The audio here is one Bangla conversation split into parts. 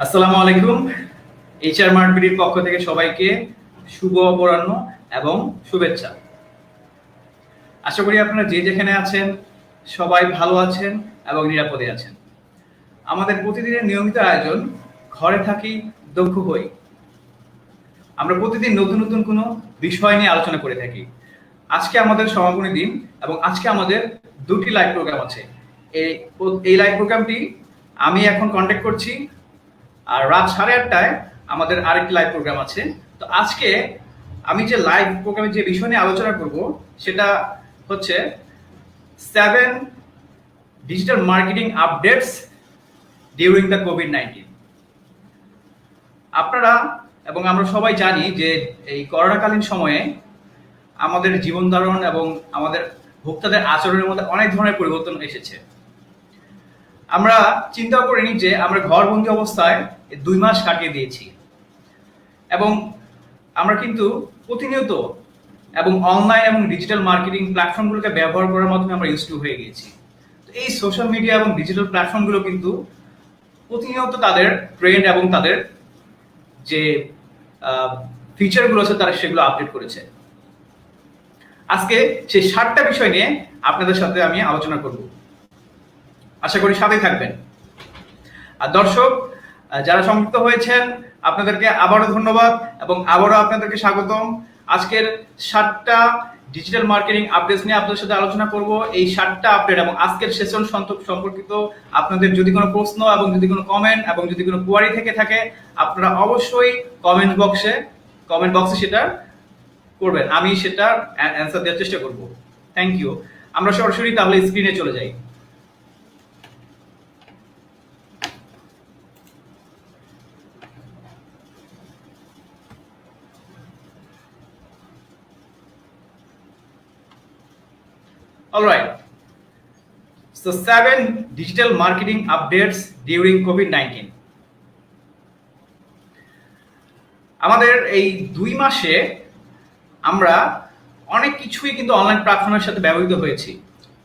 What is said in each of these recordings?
আসসালামু আলাইকুম। এইচআর মার্কেটের পক্ষ থেকে সবাইকে শুভ অপরাহ্ন এবং শুভেচ্ছা। আশা করি আপনারা যে যেখানে আছেন সবাই ভালো আছেন এবং নিরাপদে আছেন। আমাদের প্রতিদিনের নিয়মিত আয়োজন ঘরে থাকি দক্ষ হই। আমরা প্রতিদিন নতুন নতুন কোনো বিষয় নিয়ে আলোচনা করে থাকি। আজকে আমাদের সমাপনী দিন এবং আজকে আমাদের দুটি লাইভ প্রোগ্রাম আছে। এই লাইভ প্রোগ্রামটি আমি এখন কন্ডাক্ট করছি, আর রাত 8:30টায় আমাদের আরেকটি লাইভ প্রোগ্রাম আছে। তো আজকে আমি যে লাইভ প্রোগ্রামে যে বিষয় নিয়ে আলোচনা করব সেটা হচ্ছে 7 digital marketing updates during the COVID-19. আপনারা এবং আমরা সবাই জানি যে এই করোনাকালীন সময়ে আমাদের জীবন ধারণ এবং আমাদের ভোক্তাদের আচরণের মধ্যে অনেক ধরনের পরিবর্তন এসেছে। আমরা চিন্তা করিনি যে আমরা ঘরবন্দি অবস্থায় 2 মাস কাটিয়ে দিয়েছি এবং আমরা কিন্তু প্রতিনিয়ত এবং অনলাইন এবং ডিজিটাল মার্কেটিং প্ল্যাটফর্মগুলোকে ব্যবহার করার মাধ্যমে আমরা ইউজ টু হয়ে গেছি। তো এই সোশ্যাল মিডিয়া এবং ডিজিটাল প্ল্যাটফর্মগুলো কিন্তু প্রতিনিয়ত তাদের ট্রেন্ড এবং তাদের যে ফিচারগুলো আছে তারা সেগুলো আপডেট করেছে। আজকে সেই 7টা বিষয় নিয়ে আপনাদের সাথে আমি আলোচনা করব। আশা করি সাথেই থাকবেন। আর দর্শক যারা সংযুক্ত হয়েছেন আপনাদেরকে আবারও ধন্যবাদ এবং আবারও আপনাদেরকে স্বাগতম। আজকের 7টা ডিজিটাল মার্কেটিং আপডেটস নিয়ে আপনাদের সাথে আলোচনা করব। এই 7টা আপডেট এবং আজকের সেশন সম্পর্কিত আপনাদের যদি কোনো প্রশ্ন এবং যদি কোনো কমেন্ট এবং যদি কোনো কোয়ারি থেকে থাকে আপনারা অবশ্যই কমেন্ট বক্সে সেটা করবেন, আমি সেটা অ্যান্সার দেওয়ার চেষ্টা করব। Thank you. আমরা সরাসরি তাহলে স্ক্রিনে চলে যাই। All right. So 7 digital marketing updates during COVID-19. আমাদের এই 2 মাসে আমরা অনেক কিছুই কিন্তু অনলাইন প্ল্যাটফর্মের সাথে ব্যবহৃত হয়েছি।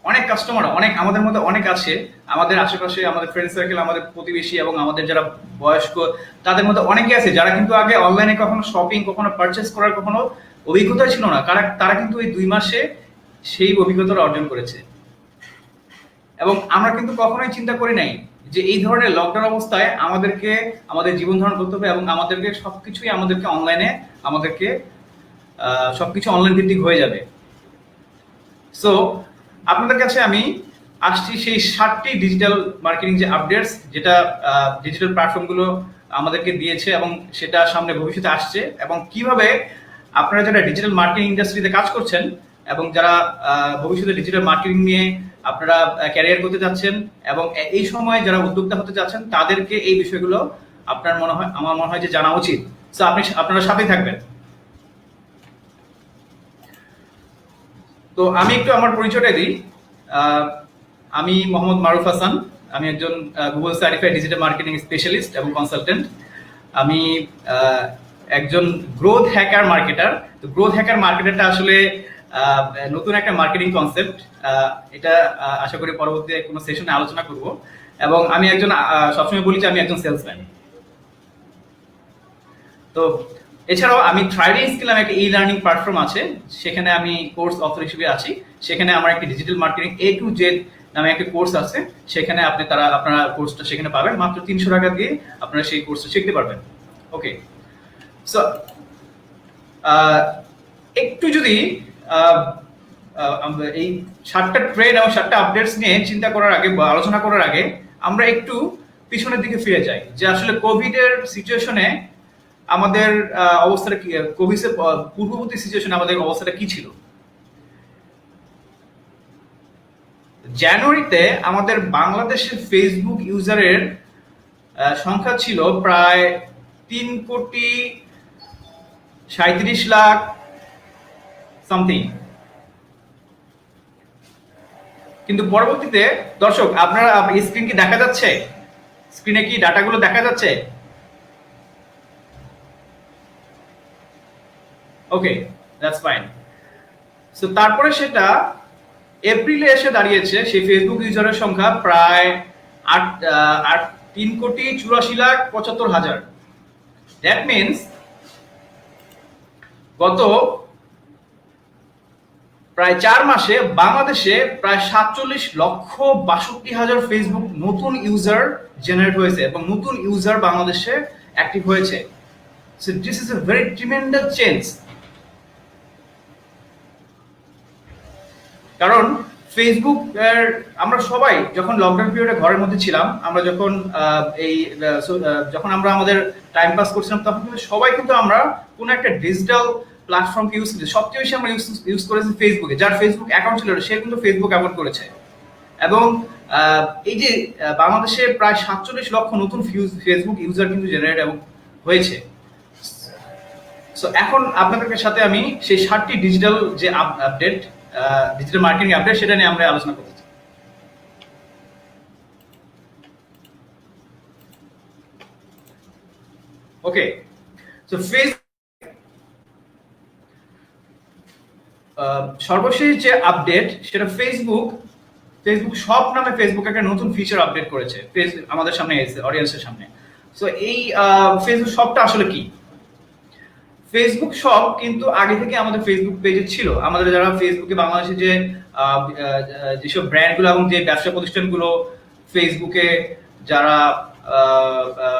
অনেক কাস্টমার আমাদের মধ্যে অনেক আছে, আমাদের আশেপাশে আমাদের ফ্রেন্ড সার্কেল, আমাদের প্রতিবেশী এবং আমাদের যারা বয়স্ক তাদের মধ্যে অনেকে আছে যারা কিন্তু আগে অনলাইনে কখনো শপিং কখনো পারচেস করার কখনো অভিজ্ঞতা ছিল না। তারা কিন্তু এই 2 মাসে সেই অভিজ্ঞতা অর্জন করেছে এবং আমরা কিন্তু কখনোই চিন্তা করি নাই যে এই ধরনের লকডাউন অবস্থায় আমাদেরকে আমাদের জীবন ধারণ করতে হবে এবং আমাদেরকে সবকিছুই সবকিছু অনলাইন ভিত্তিক হয়ে যাবে। সো আপনাদের কাছে আমি আসছি সেই 7টি ডিজিটাল মার্কেটিং যে আপডেটস যেটা ডিজিটাল প্ল্যাটফর্মগুলো আমাদেরকে দিয়েছে এবং সেটা সামনে ভবিষ্যতে আসছে এবং কিভাবে আপনারা যারা ডিজিটাল মার্কেটিং ইন্ডাস্ট্রিতে কাজ করছেন এবং যারা ভবিষ্যতে ডিজিটাল মার্কেটিং নিয়ে আপনারা ক্যারিয়ার করতে যাচ্ছেন এবং এই সময় যারা উদ্যোক্তা হতে যাচ্ছেন তাদেরকে এই বিষয়গুলো আমার মনে হয় যে জানা উচিত। সো আপনারা সাথেই থাকবেন। তো আমি একটু আমার পরিচয়টা দিই। আমি মোহাম্মদ মারুফ হাসান। আমি একজন Google certified digital marketing specialist এবং কনসালটেন্ট। আমি একজন গ্রোথ হ্যাকার মার্কেটার। তো গ্রোথ হ্যাকার মার্কেটারটা আসলে নতুন একটা মার্কেটিং কনসেপ্ট। এটা আশা করি পরবর্তী কোনো সেশনে আলোচনা করব। এবং আমি একজন সবসময় বলি যে আমি একজন সেলসম্যান। তো এছাড়াও আমি থ্রাইডিং স্কিল নামে একটা ই লার্নিং প্ল্যাটফর্ম আছে, সেখানে আমি কোর্স অথর হিসেবে আছি। সেখানে আমার একটা digital marketing A to Z নামে একটা কোর্স আছে, সেখানে আপনারা কোর্সটা সেখানে পাবেন মাত্র 300 টাকা দিয়ে আপনারা সেই কোর্সটা শিখতে পারবেন। ওকে, সো একটু যদি এই 7টা ট্রেন্ড এবং 7টা আপডেটস নিয়ে চিন্তা করার আগে বা আলোচনা করার আগে আমরা একটু পিছনের দিকে ফিরে যাই যে আসলে কোভিডের সিচুয়েশনে আমাদের অবস্থাটা কি, কোভিডের পূর্ববর্তী সিচুয়েশনে আমাদের অবস্থাটা কি ছিল। জানুয়ারিতে আমাদের বাংলাদেশের ফেসবুক ইউজারের সংখ্যা ছিল প্রায় 3,37,00,000 সামথিং। কিন্তু পরবর্তীতে দর্শক আপনারা স্ক্রিন কি দেখা যাচ্ছে? স্ক্রিনে কি ডাটাগুলো দেখা যাচ্ছে? ওকে, দ্যাটস ফাইন। সো তারপরে সেটা এপ্রিলে এসে দাঁড়িয়েছে সেই ফেসবুক ইউজারের সংখ্যা প্রায় 3,84,75,000। দ্যাট মিনস গত প্রায় 4 মাসে বাংলাদেশে প্রায় 47,62,000 ফেসবুক নতুন ইউজার জেনারেট হয়েছে এবং নতুন ইউজার বাংলাদেশে অ্যাক্টিভ হয়েছে। So this is a very tremendous change. কারণ ফেসবুক আমরা সবাই যখন লকডাউন পিরিয়ডে ঘরের মধ্যে ছিলাম, আমরা যখন যখন আমরা আমাদের টাইম পাস করছিলাম, তখন কিন্তু সবাই কিন্তু আমরা কোনো একটা ডিজিটাল প্ল্যাটফর্মকে ইউজ করেছি। সবচেয়ে বেশি আমরা ইউজ করেছি ফেসবুকে। যার ফেসবুক অ্যাকাউন্ট ছিল সে কিন্তু ফেসবুক অ্যাকাউন্ট করেছে। এবং এই যে বাংলাদেশে প্রায় 47 লক্ষ নতুন ফেসবুক ইউজার কিন্তু জেনারেট এবং হয়েছে। সো এখন আপনাদের সাথে আমি সেই 7টি ডিজিটাল যে আপডেট, ডিজিটাল মার্কেটিং আপডেট, সেটা নিয়ে আমরা আলোচনা করতে চাই। ওকে, সো সর্বশেষ যে আপডেট সেটা ফেসবুক শপ নামে ফেসবুক একটা নতুন ফিচার আপডেট করেছে আমাদের সামনে এসে, অডিয়েন্সের সামনে। সো এই ফেসবুক শপটা আসলে কি? ফেসবুক শপ কিন্তু আগে থেকে আমাদের ফেসবুক পেজে ছিল। আমাদের যারা ফেসবুকে বাংলাদেশে যে যেসব ব্র্যান্ডগুলো এবং যে ব্যবসা প্রতিষ্ঠানগুলো ফেসবুকে যারা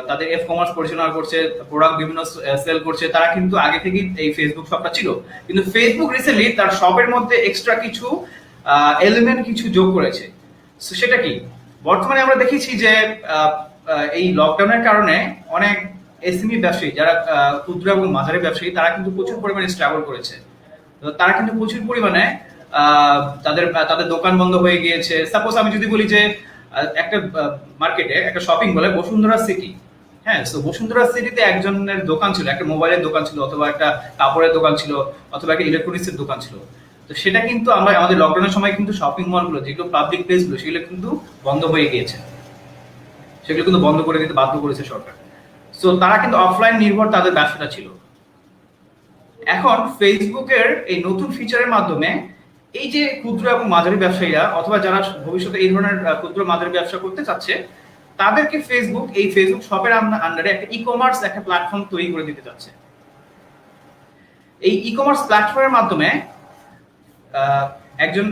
তাদের এফ কমার্স পরিচালনা করছে, প্রোডাক্ট বিভিন্ন সেল করছে, তারা কিন্তু আগে থেকেই এই ফেসবুক শপটা ছিল। কিন্তু ফেসবুক রিসেন্টলি তার শপের মধ্যে এক্সট্রা কিছু এলিমেন্ট কিছু যোগ করেছে। সেটা কি? বর্তমানে আমরা দেখেছি যে এই লকডাউনের কারণে অনেক এসএমই ব্যবসায়ী, যারা ক্ষুদ্র এবং মাঝারি ব্যবসায়ী, তারা কিন্তু প্রচুর পরিমাণে স্ট্রাগল করেছে। তারা কিন্তু প্রচুর পরিমাণে তাদের দোকান বন্ধ হয়ে গিয়েছে। সাপোজ আমি যদি বলি যে একটা মার্কেটে একটা শপিং বলে বসুন্ধরা সিটি, হ্যাঁ, তো বসুন্ধরা সিটিতে একজনের দোকান ছিল, একটা মোবাইলের দোকান ছিল, অথবা একটা কাপড়ের দোকান ছিল, অথবা একটা ইলেকট্রনিক্সের দোকান ছিল। তো সেটা কিন্তু আমরা আমাদের লকডাউনের সময় কিন্তু শপিং মলগুলো, যেগুলো পাবলিক প্লেসগুলো, সেগুলো কিন্তু বন্ধ হয়ে গিয়েছে, সেগুলো কিন্তু বন্ধ করে দিতে বাধ্য করেছে সরকার। সো তারা কিন্তু অফলাইন নির্ভর তাদের ব্যবসাটা ছিল। এখন ফেসবুকের এই নতুন ফিচারের মাধ্যমে এই যে ক্ষুদ্র এবং মাঝারি ব্যবসায়ীরা, অথবা যারা ভবিষ্যতে এই ধরনের ক্ষুদ্র মাঝারি ব্যবসা করতে চাচ্ছে, তাদেরকে ফেসবুক এই ফেসবুক শপের আন্ডারে একটা ই কমার্স একটা প্ল্যাটফর্ম তৈরি করে দিতে চাচ্ছে। এই ই কমার্স প্ল্যাটফর্মের মাধ্যমে একজন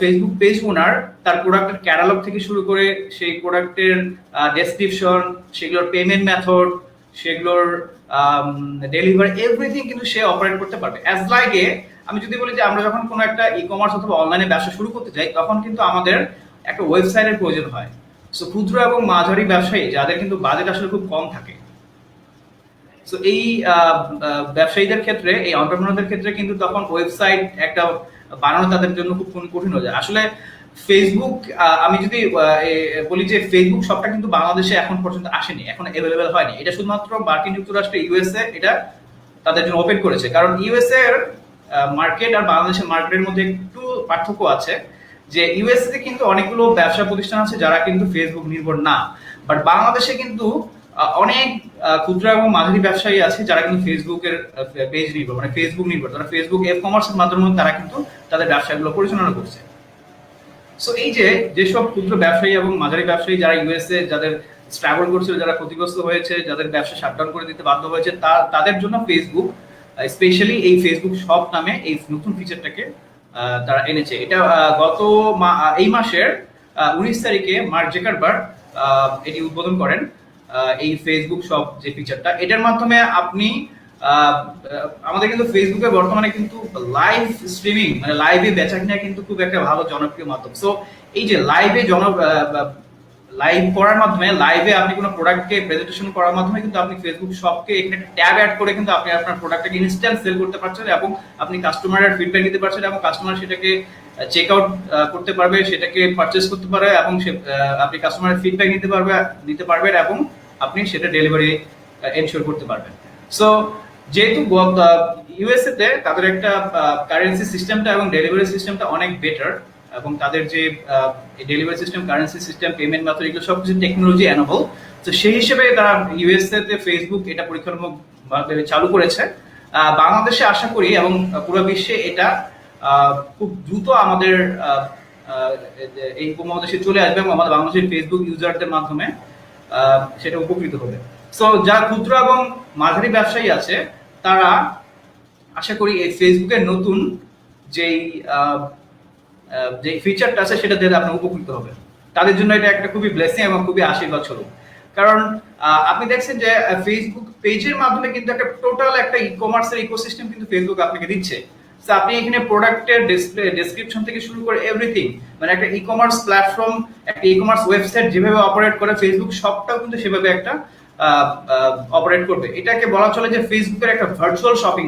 ফেসবুক পেজ ওনার তার প্রোডাক্টের ক্যাটালগ থেকে শুরু করে সেই প্রোডাক্টের ডেসক্রিপশন, সেগুলোর পেমেন্ট মেথড, সেগুলোর ডেলিভারি, এভরিথিং কিন্তু সে অপারেট করতে পারবে। অ্যাজ লাইক আমি যদি বলি যে আমরা যখন কোনো একটা ই কমার্স অথবা অনলাইনে ব্যবসা শুরু করতে যাই, তখন কিন্তু আমাদের একটা ওয়েবসাইটের প্রয়োজন হয়। সো ক্ষুদ্র এবং মাঝারি ব্যবসায়ী যাদের কিন্তু বাজেট আসলে খুব কম থাকে, সো এই ব্যবসায়ীদের ক্ষেত্রে, এই এন্টারপ্রেনারদের ক্ষেত্রে কিন্তু তখন ওয়েবসাইট একটা বানানো তাদের জন্য খুব কঠিন হয়ে যায়। আসলে ফেসবুক, আমি যদি বলি যে ফেসবুক শপটা কিন্তু বাংলাদেশে এখন পর্যন্ত আসেনি, এখন অ্যাভেলেবেল হয়নি। এটা শুধুমাত্র মার্কিন যুক্তরাষ্ট্রে, ইউএসএ এটা তাদের জন্য ওপেন করেছে। কারণ ইউএসএ এর মার্কেট আর বাংলাদেশের মার্কেটের মধ্যে একটু পার্থক্য আছে, যে ইউএসএ কিন্তু অনেকগুলো ব্যবসা প্রতিষ্ঠান আছে যারা কিন্তু ফেসবুক নির্ভর না, বাট বাংলাদেশে কিন্তু অনেক ক্ষুদ্র এবং মাঝারি ব্যবসায়ী আছে যারা কিন্তু ফেসবুকের পেজ নির্ভর, মানে ফেসবুক নির্ভর। তারা ফেসবুক এফ কমার্সের মাধ্যমে তারা কিন্তু তাদের ব্যবসাগুলো পরিচালনা করছে। সো এই যেসব ক্ষুদ্র ব্যবসায়ী এবং মাঝারি ব্যবসায়ী যারা ইউএসএ, যাদের স্ট্রাগল করছিল, যারা ক্ষতিগ্রস্ত হয়েছে, যাদের ব্যবসা শাটডাউন করে দিতে বাধ্য হয়েছে, তাদের জন্য ফেসবুক স্পেশালি এই ফেসবুক শপ নামে এই নতুন ফিচারটাকে তারা এনেছে। এটা গত এই মাসের 19 তারিখে মার্ক জাকারবার্গ এটি উদ্বোধন করেন, এই ফেসবুক শপ যে ফিচারটা। এটার মাধ্যমে আপনি আমাদের কিন্তু ফেসবুকে বর্তমানে কিন্তু লাইভ স্ট্রিমিং, মানে লাইভে বেচা কিনা কিন্তু খুব একটা ভালো জনপ্রিয় মাধ্যম। সো এই যে লাইভ করার মাধ্যমে, লাইভে আপনি কোনো প্রোডাক্টকে প্রেজেন্টেশন করার মাধ্যমে কিন্তু আপনি ফেসবুক শপকে এখানে একটা ট্যাব অ্যাড করে কিন্তু আপনি আপনার প্রোডাক্টটাকে ইনস্ট্যান্ট সেল করতে পারছেন, এবং আপনি কাস্টমারের ফিডব্যাক দিতে পারছেন, এবং কাস্টমার সেটাকে চেক আউট করতে পারবে, সেটাকে পারচেজ করতে পারে, এবং আপনি কাস্টমারের ফিডব্যাক নিতে পারবেন, এবং আপনি সেটা ডেলিভারি এনশিওর করতে পারবেন। সো যেহেতু ইউএসএ তে তাদের একটা কারেন্সি সিস্টেমটা এবং ডেলিভারি সিস্টেমটা অনেক বেটার, এবং তাদের যে delivery system, currency system, payment method, এগুলো সবকিছু টেকনোলজি এনেবল। তো সেই হিসেবে তারা ইউএসএ তে ফেসবুক এটা পরীক্ষামূলকভাবে চালু করেছে। বাংলাদেশে আশা করি এবং পুরো বিশ্বে এটা খুব দ্রুত আমাদের এই উপমহাদেশে চলে আসবে, এবং আমাদের বাংলাদেশের ফেসবুক ইউজারদের মাধ্যমে সেটা উপকৃত হবে। সো যারা ক্ষুদ্র এবং মাঝারি ব্যবসায়ী আছে তারা আশা করি এই ফেসবুকের নতুন যেই যে ফিচারটা আছে সেটা দিয়ে আপনার উপকৃত হবে। তাদের জন্য এটা একটা খুবই ব্লেসিং এবং খুবই আশীর্বাদ স্বরূপ। কারণ আপনি দেখছেন যে ফেসবুক পেজের মাধ্যমে কিন্তু একটা টোটাল একটা ই কমার্সের ইকোসিস্টেম কিন্তু ফেসবুক আপনাকে দিচ্ছে। তো আপনি এখানে প্রোডাক্টের ডিসপ্লে ডেসক্রিপশন থেকে শুরু করে এভরিথিং, মানে একটা ই কমার্স প্ল্যাটফর্ম, একটা ই কমার্স ওয়েবসাইট যেভাবে অপারেট করে ফেসবুক সবটাও কিন্তু সেভাবে একটা অপারেট করবে। এটাকে বলা চলে যে ফেসবুকের একটা ভার্চুয়াল শপিং,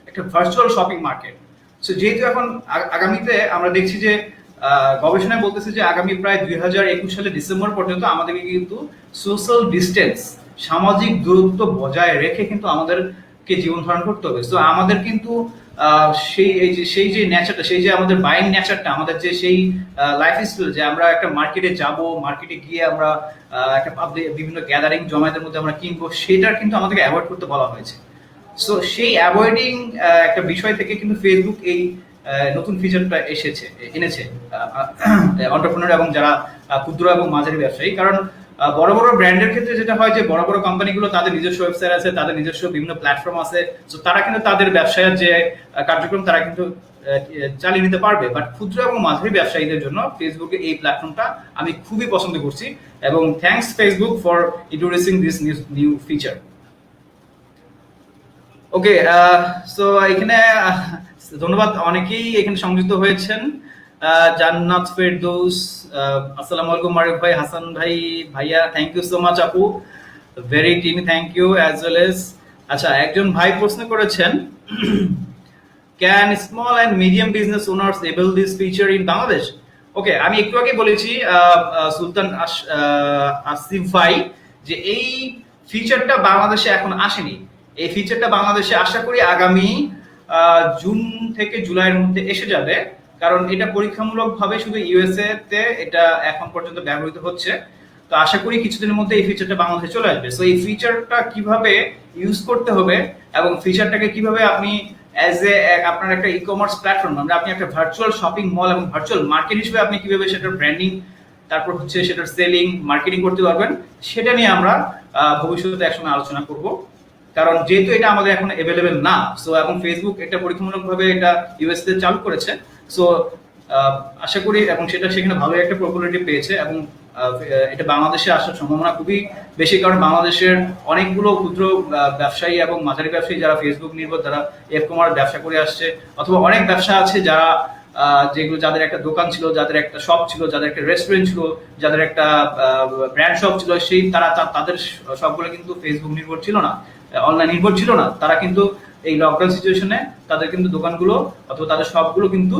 একটা ভার্চুয়াল শপিং মার্কেট। সো যেহেতু এখন আগামীতে আমরা দেখছি যে গবেষণায় বলতেছে যে আগামী প্রায় 2021 সালের ডিসেম্বর পর্যন্ত আমাদেরকে কিন্তু সোশ্যাল ডিস্টেন্স, সামাজিক দূরত্ব বজায় রেখে কিন্তু আমাদেরকে জীবন ধারণ করতে হবে। সো আমাদের কিন্তু সেই যে নেচারটা, সেই যে আমাদের বাইং নেচারটা, আমাদের যে সেই লাইফ স্টাইল যে আমরা একটা মার্কেটে যাব, মার্কেটে গিয়ে আমরা একটা বিভিন্ন গ্যাদারিং জমায়েতের মধ্যে আমরা কিনবো, সেটার কিন্তু আমাদেরকে অ্যাভয়েড করতে বলা হয়েছে। সো সেই অ্যাভয়েডিং একটা বিষয় থেকে কিন্তু ফেসবুক এই নতুন ফিচারটা এনেছে এন্টারপ্রেনার এবং যারা ক্ষুদ্র এবং মাঝারি ব্যবসায়ী। কারণ বড় বড় ব্র্যান্ডের ক্ষেত্রে যেটা হয় যে বড় বড় কোম্পানিগুলো তাদের নিজস্ব ওয়েবসাইট আছে, তাদের নিজস্ব বিভিন্ন প্ল্যাটফর্ম আছে, তো তারা কিন্তু তাদের ব্যবসায়ের যে কার্যক্রম তারা কিন্তু চালিয়ে নিতে পারবে। বাট ক্ষুদ্র এবং মাঝারি ব্যবসায়ীদের জন্য ফেসবুকে এই প্ল্যাটফর্মটা আমি খুবই পছন্দ করছি এবং thanks Facebook for introducing this new feature. Okay, so এখানে ধন্যবাদ, অনেকেই এখানে সংযুক্ত হয়েছেন। জান্নাত ফেরদৌস, আসসালামু আলাইকুম মারুফ ভাই, হাসান ভাই, ভাইয়া, থ্যাংক ইউ সো মাচ আপু, very tiny thank you as well as. আচ্ছা, একজন ভাই প্রশ্ন করেছেন, can small and medium business owners able this feature in Bangladesh? Okay, আমি একটু আগে বলেছি সুলতান আসিফ ভাই যে এই ফিচারটা বাংলাদেশে এখন আসেনি। এই ফিচারটা বাংলাদেশে আশা করি আগামী জুন থেকে জুলাইয়ের মধ্যে এসে যাবে, কারণ এটা পরীক্ষামূলকভাবে শুধু ইউএসএ তে এটা এখন পর্যন্ত ব্যবহৃত হচ্ছে। তো আশা করি কিছুদিনের মধ্যে এই ফিচারটা বাংলাদেশে চলে আসবে। সো এই ফিচারটা কিভাবে ইউজ করতে হবে এবং ফিচারটাকে কিভাবে আপনি অ্যাজ এ আপনার একটা ই কমার্স প্ল্যাটফর্ম, মানে আপনি একটা ভার্চুয়াল শপিং মল এবং ভার্চুয়াল মার্কেট হিসেবে আপনি কিভাবে সেটার ব্র্যান্ডিং, তারপর হচ্ছে সেটার সেলিং, মার্কেটিং করতে পারবেন, সেটা নিয়ে আমরা ভবিষ্যতে একসময় আলোচনা করব। কারণ যেহেতু এটা আমাদের এখন অ্যাভেলেবেল না, সো এবং ফেসবুক এটা পরীক্ষামূলকভাবে এটা ইউএস তে চালু করেছে। সো আশা করি এবং সেটা সেখানে ভালো একটা পপুলারিটি পেয়েছে এবং এটা বাংলাদেশে আসার সম্ভাবনা খুবই বেশি, কারণ বাংলাদেশের অনেকগুলো ক্ষুদ্র ব্যবসায়ী এবং মাঝারি ব্যবসায়ী যারা ফেসবুক নির্ভর, যারা কমার্স ব্যবসা করে আসছে, অথবা অনেক ব্যবসা আছে যারা যেগুলো, যাদের একটা দোকান ছিল, যাদের একটা শপ ছিল, যাদের একটা রেস্টুরেন্ট ছিল, যাদের একটা ব্র্যান্ড শপ ছিল, সেই তাদের সবগুলো কিন্তু ফেসবুক নির্ভর ছিল না, অনলাইন নির্ভর ছিল না। তারা কিন্তু এই লকডাউন সিচুয়েশনে তাদের কিন্তু দোকানগুলো অথবা তাদের শপগুলো কিন্তু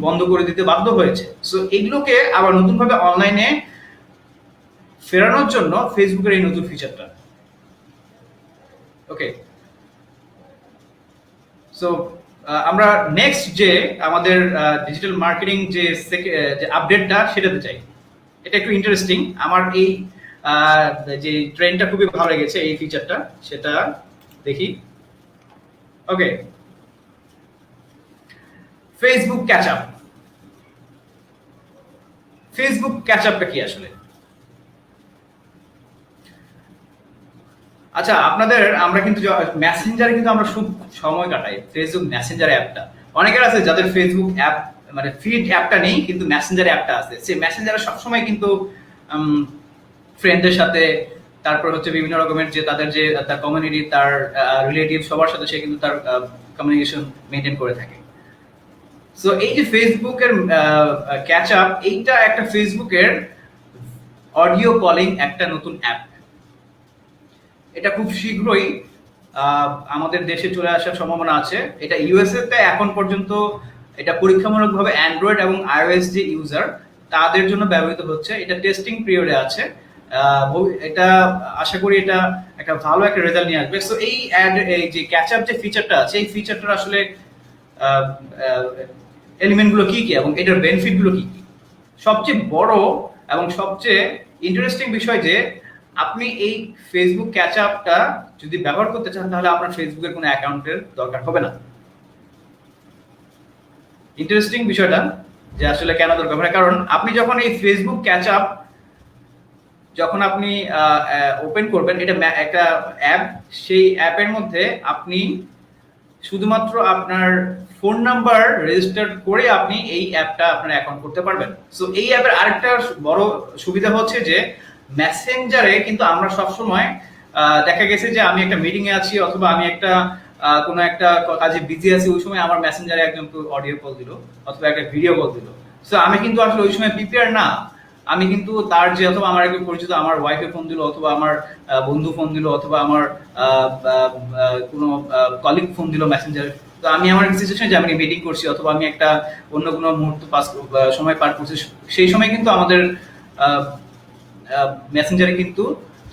বন্ধ করে দিতে বাধ্য হয়েছে। সো এগুলোকে আবার নতুনভাবে অনলাইনে ফেরানোর জন্য ফেসবুকের এই নতুন ফিচারটা। ওকে, সো আমরা নেক্সট যে আমাদের ডিজিটাল মার্কেটিং যে আপডেটটা সেটাতে চাই। এটা একটু ইন্টারেস্টিং, আমার এই যে ট্রেন্ডটা খুবই ভালো লেগেছে, এই ফিচারটা, সেটা দেখি। Okay, Facebook catch up. Facebook catch আপটা কি আসলে? আচ্ছা, আমরা কিন্তু মেসেঞ্জারে কিন্তু আমরা খুব সময় কাটাই, ফেসবুক মেসেঞ্জার অ্যাপটা। অনেকের আছে যাদের ফেসবুক অ্যাপ মানে ফিড অ্যাপটা নেই কিন্তু মেসেঞ্জার অ্যাপটা আছে। সেই মেসেঞ্জারে সবসময় কিন্তু ফ্রেন্ডদের সাথে, তারপর হচ্ছে বিভিন্ন রকমের যে তাদের যে তার কমিউনিটি, তার রিলেটিভ, সবার সাথে সে কিন্তু তার কমিউনিকেশন মেনটেন করে থাকে। সো এই যে ফেসবুকের ক্যাচ আপ, এইটা একটা ফেসবুকের অডিও কলিং একটা নতুন অ্যাপ। এটা খুব শীঘ্রই আমাদের দেশে চলে আসার সম্ভাবনা আছে। এটা ইউএসএ তে এখন পর্যন্ত এটা পরীক্ষামূলকভাবে অ্যান্ড্রয়েড এবং আইওএস যে ইউজার তাদের জন্য ব্যবহৃত হচ্ছে। এটা টেস্টিং পিরিয়ডে আছে। এটা আশা করি এটা একটা ভালো একটা রেজাল্ট নিয়ে আসবে। সো এই যে ক্যাচ আপ যে ফিচারটা আছে, এই ফিচারটার আসলে এলিমেন্ট গুলো কি কি এবং এটার বেনিফিট গুলো কি কি? সবচেয়ে বড় এবং সবচেয়ে ইন্টারেস্টিং বিষয় যে আপনি এই ফেসবুক ক্যাচ আপটা যদি ব্যবহার করতে চান তাহলে আপনার ফেসবুকের কোনো অ্যাকাউন্টের দরকার হবে না। ইন্টারেস্টিং বিষয়টা যে আসলে কেন দরকার হবে না, কারণ আপনি যখন এই ফেসবুক ক্যাচ আপ যখন আপনি ওপেন করবেন, এটা একটা অ্যাপ, সেই অ্যাপের মধ্যে আপনি শুধুমাত্র আপনার ফোন নাম্বার রেজিস্টার করে আপনি এই অ্যাপটা আপনার অ্যাকাউন্ট করতে পারবেন। সো এই অ্যাপের আরেকটা বড় সুবিধা হচ্ছে যে মেসেঞ্জারে কিন্তু আমরা সবসময় দেখা গেছে যে আমি একটা মিটিং এ আছি অথবা আমি একটা কোনো একটা কাজে বিজি আছি, ওই সময় আমার মেসেঞ্জারে একজন অডিও কল দিল অথবা একটা ভিডিও কল দিল। সো আমি কিন্তু আসলে ওই সময় প্রিপেয়ার না। আমি কিন্তু তার যে অথবা আমার একজন পরিচিত আমার ওয়াইফে ফোন দিল অথবা আমার বন্ধু ফোন দিল অথবা আমার কোনো কলিগ ফোন দিল মেসেঞ্জারে, তো আমি আমার সিচুয়েশনে যে আমি মিটিং করছি অথবা আমি একটা অন্য কোনো মুহূর্ত সময় পার করছি, সেই সময় কিন্তু আমাদের মেসেঞ্জারে কিন্তু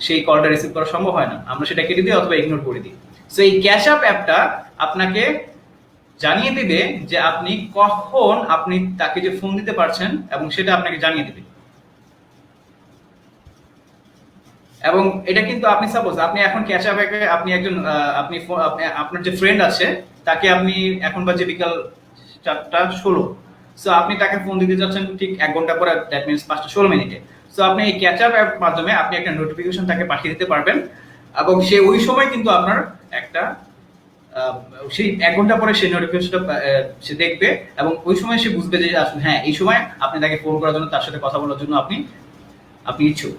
সেই কলটা রিসিভ করা সম্ভব হয় না, আমরা সেটা কেটে দিই অথবা ইগনোর করে দিই। সো এই ক্যাশ আপ অ্যাপটা আপনাকে জানিয়ে দিবে যে আপনি কখন আপনি তাকে যে ফোন দিতে পারছেন এবং সেটা আপনাকে জানিয়ে দিবে। এবং এটা কিন্তু আপনি সাপোজ আপনি এখন ক্যাশ আপ আপনি একজন আপনার যে ফ্রেন্ড আছে তাকে আপনি এখন বাজে বিকাল 4:16, সো আপনি তাকে ফোন দিতে যাচ্ছেন ঠিক 1 ঘন্টা পরে, দ্যাট মিনস 5:16 সো আপনি এই ক্যাচ আপ অ্যাপ মাধ্যমে আপনি একটা নোটিফিকেশন তাকে পাঠিয়ে দিতে পারবেন এবং সে ওই সময় কিন্তু আপনার একটা সেই 1 ঘন্টা পরে সেই নোটিফিকেশনটা সে দেখবে এবং ওই সময় সে বুঝবে যে আসলে হ্যাঁ এই সময় আপনি তাকে ফোন করার জন্য, তার সাথে কথা বলার জন্য আপনি ইচ্ছুক।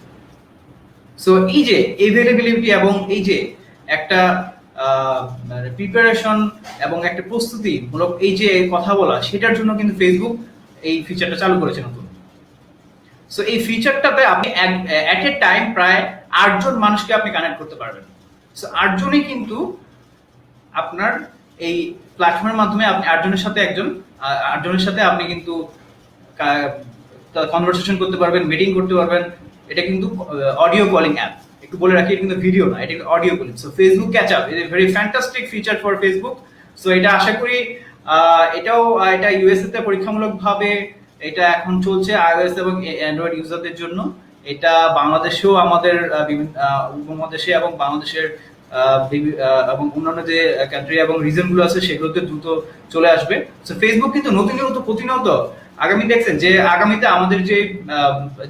সো এই যে এভেলেবিলিটি এবং এই যে একটা প্রিপারেশন এবং একটা প্রস্তুতিমূলক এই যে কথা বলা, সেটার জন্য কিন্তু ফেসবুক এই ফিচারটা চালু করেছে নতুন। সো এই ফিচারটাতে আপনি অ্যাট এ টাইম প্রায় 8 জন মানুষকে আপনি কানেক্ট করতে পারবেন। সো 8 জনই কিন্তু আপনার এই প্ল্যাটফর্মের মাধ্যমে আপনি 8 জনের সাথে 8 জনের সাথে আপনি কিন্তু কনভারসেশন করতে পারবেন, মিটিং করতে পারবেন। এটা কিন্তু অডিও কলিং অ্যাপ, একটু বলে রাখি, এটা কিন্তু ভিডিও না, এটা কিন্তু audio calling. So Facebook catch up is a very fantastic feature for Facebook. So এটা আশা করি এটা ইউএসএ তে পরীক্ষামূলকভাবে এটা এখন চলছে আইওএস এবং অ্যান্ড্রয়েড ইউজারদের জন্য। এটা বাংলাদেশেও আমাদের উপমহাদেশে এবং বাংলাদেশের এবং অন্যান্য যে কান্ট্রি এবং রিজন গুলো আছে সেগুলোতে দ্রুত চলে আসবে। সো ফেসবুক কিন্তু নতুন প্রতিনিয়ত আগামী দেখছেন যে আগামীতে আমাদের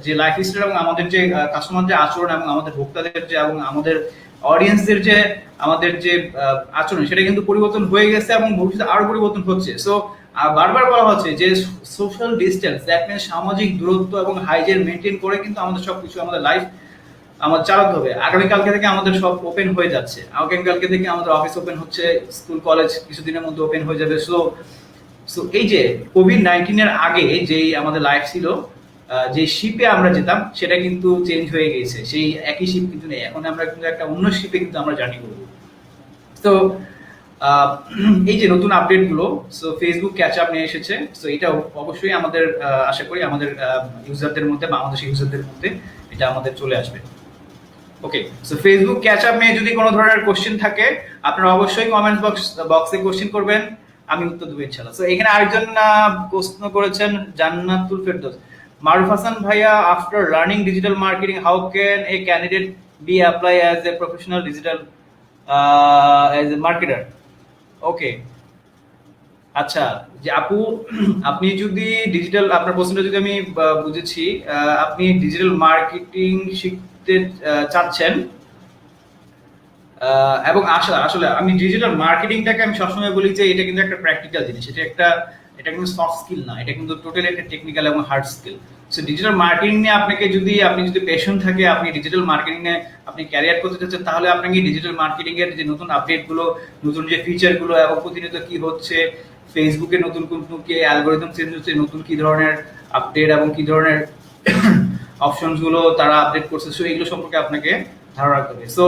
যে লাইফ স্টাইল এবং আমাদের যে কাস্টমার যে আচরণ এবং আমাদের ভোক্তাদের যে এবং আমাদের অডিয়েন্সদের যে আমাদের যে আচরণ, সেটা কিন্তু পরিবর্তন হয়ে গেছে এবং ভবিষ্যতে আরো পরিবর্তন হচ্ছে। সো বারবার বলা হচ্ছে যে সোশ্যাল ডিস্টেন্স, দ্যাট মিনস সামাজিক দূরত্ব এবং হাইজিন মেনটেন করে কিন্তু আমাদের সবকিছু আমাদের লাইফ আমাদের চালাতে হবে। আগামীকালকে থেকে আমাদের সব ওপেন হয়ে যাচ্ছে, আগামীকালকে থেকে আমাদের অফিস ওপেন হচ্ছে, স্কুল কলেজ কিছুদিনের মধ্যে ওপেন হয়ে যাবে। সো এই যে কোভিড-19 এর আগে যেই আমাদের লাইফ ছিল, যে শিপে আমরা যেতাম সেটা কিন্তু চেঞ্জ হয়ে গেছে, সেই একই শিপ কিন্তু নেই, এখন আমরা কিন্তু একটা অন্য শিপে কিন্তু আমরা জার্নি করব। তো এই যে নতুন আপডেট গুলো, সো ফেসবুক ক্যাচ আপ নিয়ে এসেছে। সো এটা অবশ্যই আমাদের আশা করি আমাদের ইউজারদের মধ্যে, বাংলাদেশি ইউজারদের মধ্যে এটা আমাদের চলে আসবে। ওকে, সো ফেসবুক ক্যাচ আপ নিয়ে যদি কোনো ধরনের কোশ্চেন থাকে আপনারা অবশ্যই কমেন্ট বক্সে কোশ্চেন করবেন, আমি উত্তর দেবো ইনশাআল্লাহ। সো এখানে আরেকজন প্রশ্ন করেছেন জান্নাতুল ফেরদৌস, মারুফ হাসান ভাইয়া, after learning digital marketing how can a candidate be apply as a professional digital as a marketer? Okay, আচ্ছা, যে আপু আপনি যদি ডিজিটাল, আপনার প্রশ্নটা যদি আমি বুঝেছি, আপনি ডিজিটাল মার্কেটিং শিখতে চাচ্ছেন এবং আসলে আমি ডিজিটাল মার্কেটিংটাকে আমি সবসময় বলি যে এটা কিন্তু একটা প্র্যাকটিক্যাল জিনিস, এটা কিন্তু সফট স্কিল না, এটা কিন্তু টোটালি একটা টেকনিক্যাল এবং hard skill. So digital marketing নিয়ে আপনি যদি প্যাশন থাকে, আপনি ডিজিটাল মার্কেটিং এ আপনি ক্যারিয়ার করতে চাচ্ছেন, তাহলে আপনাকে ডিজিটাল মার্কেটিং এর যে নতুন আপডেট গুলো, নতুন যে ফিচার গুলো এবং প্রতিনিয়ত কি হচ্ছে, ফেসবুকে নতুন কোন কি অ্যালগরিদম চেঞ্জ হচ্ছে, নতুন কি ধরনের আপডেট এবং কি ধরনের অপশনস গুলো তারা আপডেট করছে, সো এগুলো সম্পর্কে আপনাকে ধারণা রাখতে হবে। সো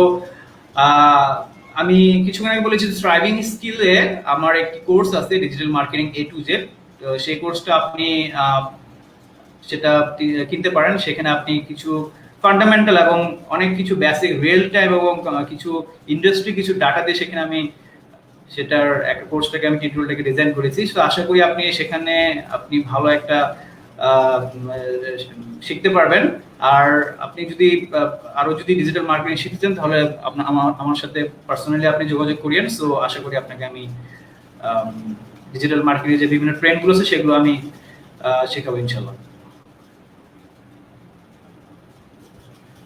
আমি কিছুক্ষণ আগে বলেছি স্ট্রাইভিং স্কিলে আমার একটি কোর্স আছে digital marketing A to Z, তো সেই কোর্সটা আপনি সেটা কিনতে পারেন। সেখানে আপনি কিছু ফান্ডামেন্টাল এবং অনেক কিছু বেসিক রিয়েল টাইম এবং কিছু ইন্ডাস্ট্রি কিছু ডাটা দিয়ে সেখানে আমি সেটার একটা কোর্সটাকে আমি টিউটোরিয়ালটাকে ডিজাইন করেছি। সো আশা করি আপনি সেখানে ভালো একটা শিখতে পারবেন। আর আপনি যদি আরো ডিজিটাল মার্কেটিং শিখতে চান তাহলে আমার সাথে পার্সোনালি আপনি যোগাযোগ করিয়েন। সো আশা করি আপনাকে আমি ডিজিটাল মার্কেটিং যে বিভিন্ন ট্রেন্ড গুলো আছে সেগুলো আমি শেখাবো ইনশাল্লাহ।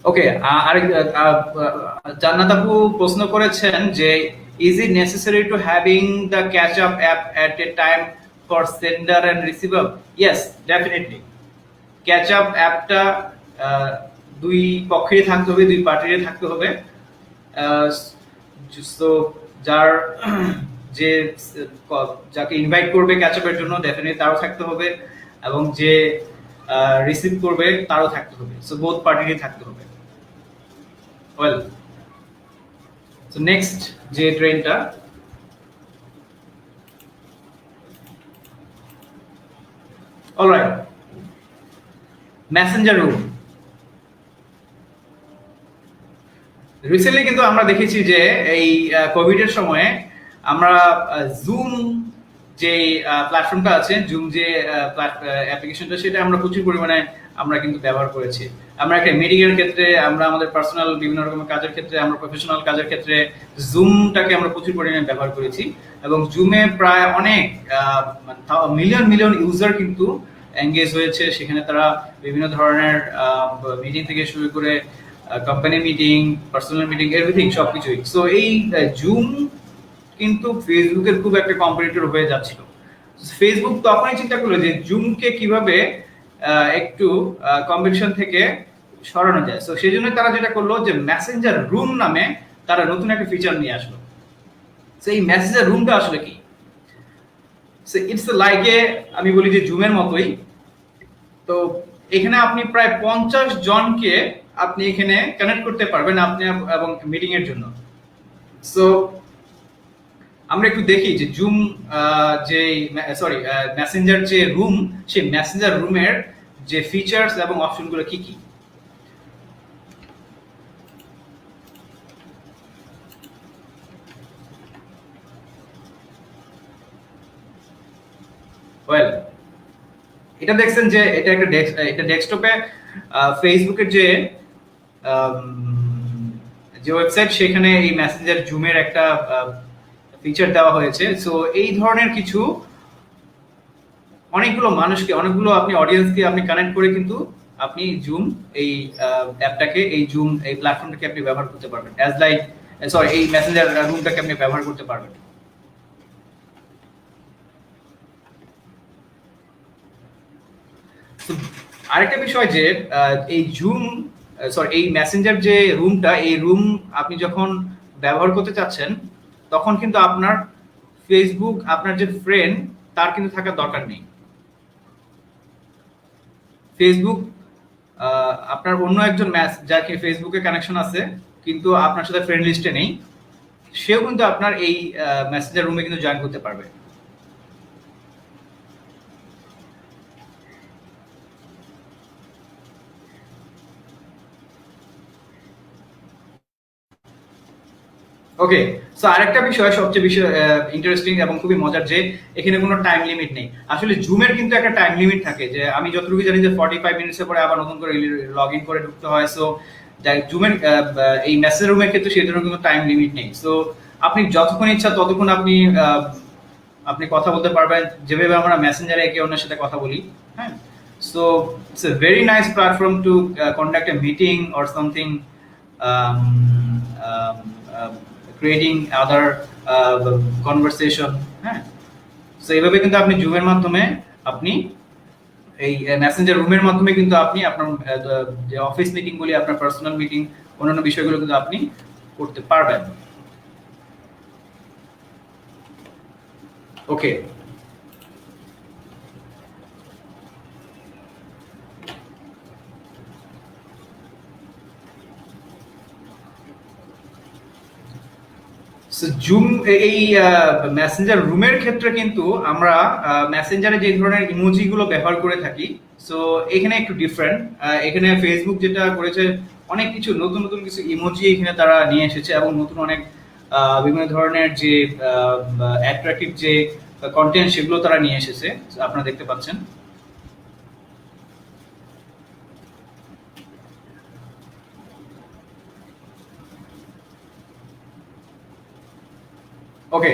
ওকে, আরেক জান্নাত আপু প্রশ্ন করেছেন যে is it necessary to having the catch up app at a time for sender and receiver? Yes, definitely. Catch up অ্যাপটা দুই পক্ষেরই থাকতে হবে, দুই পার্টিরই থাকতে হবে। তো যার যে যাকে ইনভাইট করবে ক্যাচ আপের জন্য ডেফিনেটলি তারও থাকতে হবে, এবং যে রিসিভ করবে তারও থাকতে হবে। সো বোথ পার্টিরই থাকতে হবে। ওয়েল, সো নেক্সট যে ট্রেনটা, অলরাইট, মেসেঞ্জার রুম। রিসেন্টলি কিন্তু আমরা দেখেছি যে এই কোভিড এর সময়ে আমরা জুম যে প্ল্যাটফর্মটা আছে, জুম যে অ্যাপ্লিকেশনটা, সেটা আমরা প্রচুর পরিমাণে আমরা কিন্তু ব্যবহার করেছি। আমরা একটা মিটিং এর ক্ষেত্রে, আমরা আমাদের পার্সোনাল বিভিন্ন রকমের কাজের ক্ষেত্রে, আমরা প্রফেশনাল কাজের ক্ষেত্রে জুমটাকে আমরা প্রচুর পরিমাণে ব্যবহার করেছি। এবং জুমে প্রায় অনেক মিলিয়ন মিলিয়ন ইউজার কিন্তু এঙ্গেজ হয়েছে। সেখানে তারা বিভিন্ন ধরনের মিটিং থেকে শুরু করে company meeting, personal meeting, everything, সবকিছুই। সো এই জুম কিন্তু ফেসবুকের খুব একটা কম্পিটিটর হয়ে যাচ্ছিল। ফেসবুক তখনই চিন্তা করলো যে জুমকে কিভাবে একটু কম্পিটিশন থেকে সরানো যায়। সো সেই জন্য তারা যেটা করলো যে মেসেঞ্জার রুম নামে তারা নতুন একটা ফিচার নিয়ে আসলো। সো এই মেসেঞ্জার রুমটা আসলে কি? সো ইটস লাইক এ, আমি বলি যে জুমের মতোই। তো এখানে আপনি প্রায় 50 জনকে আপনি এখানে কানেক্ট করতে পারবেন আপনি এবং মিটিং এর জন্য। সো আমরা একটু দেখি যে জুম যে মেসেঞ্জার যে রুম, সেই মেসেঞ্জার রুমের যে ফিচার্স এবং অপশনগুলো কি কি। ওয়েল, এটা দেখছেন যে এটা একটা এটা ডেস্কটপে ফেসবুকের যে যে ওয়েবসাইট, সেখানে এই মেসেঞ্জার জুমের একটা ফিচার দেওয়া হয়েছে। সো এই ধরনের কিছু অনেকগুলো মানুষকে, অনেকগুলো আপনি অডিয়েন্সকে আপনি কানেক্ট করে কিন্তু আপনি জুম এই অ্যাপটাকে, এই জুম এই প্ল্যাটফর্মটাকে আপনি ব্যবহার করতে পারবেন, অ্যাজ লাইক এই মেসেঞ্জার রুমটাকে আপনি ব্যবহার করতে পারবেন। আরেকটা বিষয় যে এই জুম এই মেসেঞ্জার যে রুমটা, এই রুম আপনি যখন ব্যবহার করতে চাচ্ছেন তখন কিন্তু আপনার ফেসবুক, আপনার যে ফ্রেন্ড, তার কিন্তু থাকার দরকার নেই। ফেসবুক আপনার অন্য একজন যাকে ফেসবুকে কানেকশন আছে কিন্তু আপনার সাথে ফ্রেন্ড লিস্টে নেই, সেও কিন্তু আপনার এই মেসেঞ্জার রুমে কিন্তু জয়েন করতে পারবে। ওকে, সো আরেকটা বিষয় সবচেয়ে বিষয় ইন্টারেস্টিং এবং খুবই মজার, যে এখানে কোনো টাইম লিমিট নেই। আসলে জুমের কিন্তু একটা টাইম লিমিট থাকে, যে আমি যতটুকু জানি যে 45 মিনিটসের পরে আবার নতুন করে লগ ইন করে ঢুকতে হয়। সো জুমের এই মেসেজ রুমের ক্ষেত্রে সেই ধরনের কোনো টাইম লিমিট নেই। সো আপনি যতক্ষণ ইচ্ছা ততক্ষণ আপনি আপনি কথা বলতে পারবেন, যেভাবে আমরা মেসেঞ্জারে একে অন্যের সাথে কথা বলি। হ্যাঁ, so it's a very nice platform to conduct A meeting or something, creating other conversation. হ্যাঁ, সো এইভাবে কিন্তু আপনি জুমের মাধ্যমে, আপনি এই মেসেঞ্জার রুমের মাধ্যমে কিন্তু আপনি আপনার যে অফিস মিটিং বলি, আপনার পার্সোনাল মিটিং, অন্যান্য বিষয়গুলো কিন্তু আপনি করতে পারবেন। ওকে, জুম এই মেসেঞ্জার রুমের ক্ষেত্রে কিন্তু আমরা মেসেঞ্জারে যে ধরনের ইমোজি গুলো ব্যবহার করে থাকি, সো এখানে একটু ডিফারেন্ট। এখানে ফেসবুক যেটা করেছে, অনেক কিছু নতুন নতুন কিছু ইমোজি এখানে তারা নিয়ে এসেছে, এবং নতুন অনেক বিভিন্ন ধরনের যে অ্যাট্রাকটিভ যে কন্টেন্ট, সেগুলো তারা নিয়ে এসেছে, আপনারা দেখতে পাচ্ছেন। ওকে,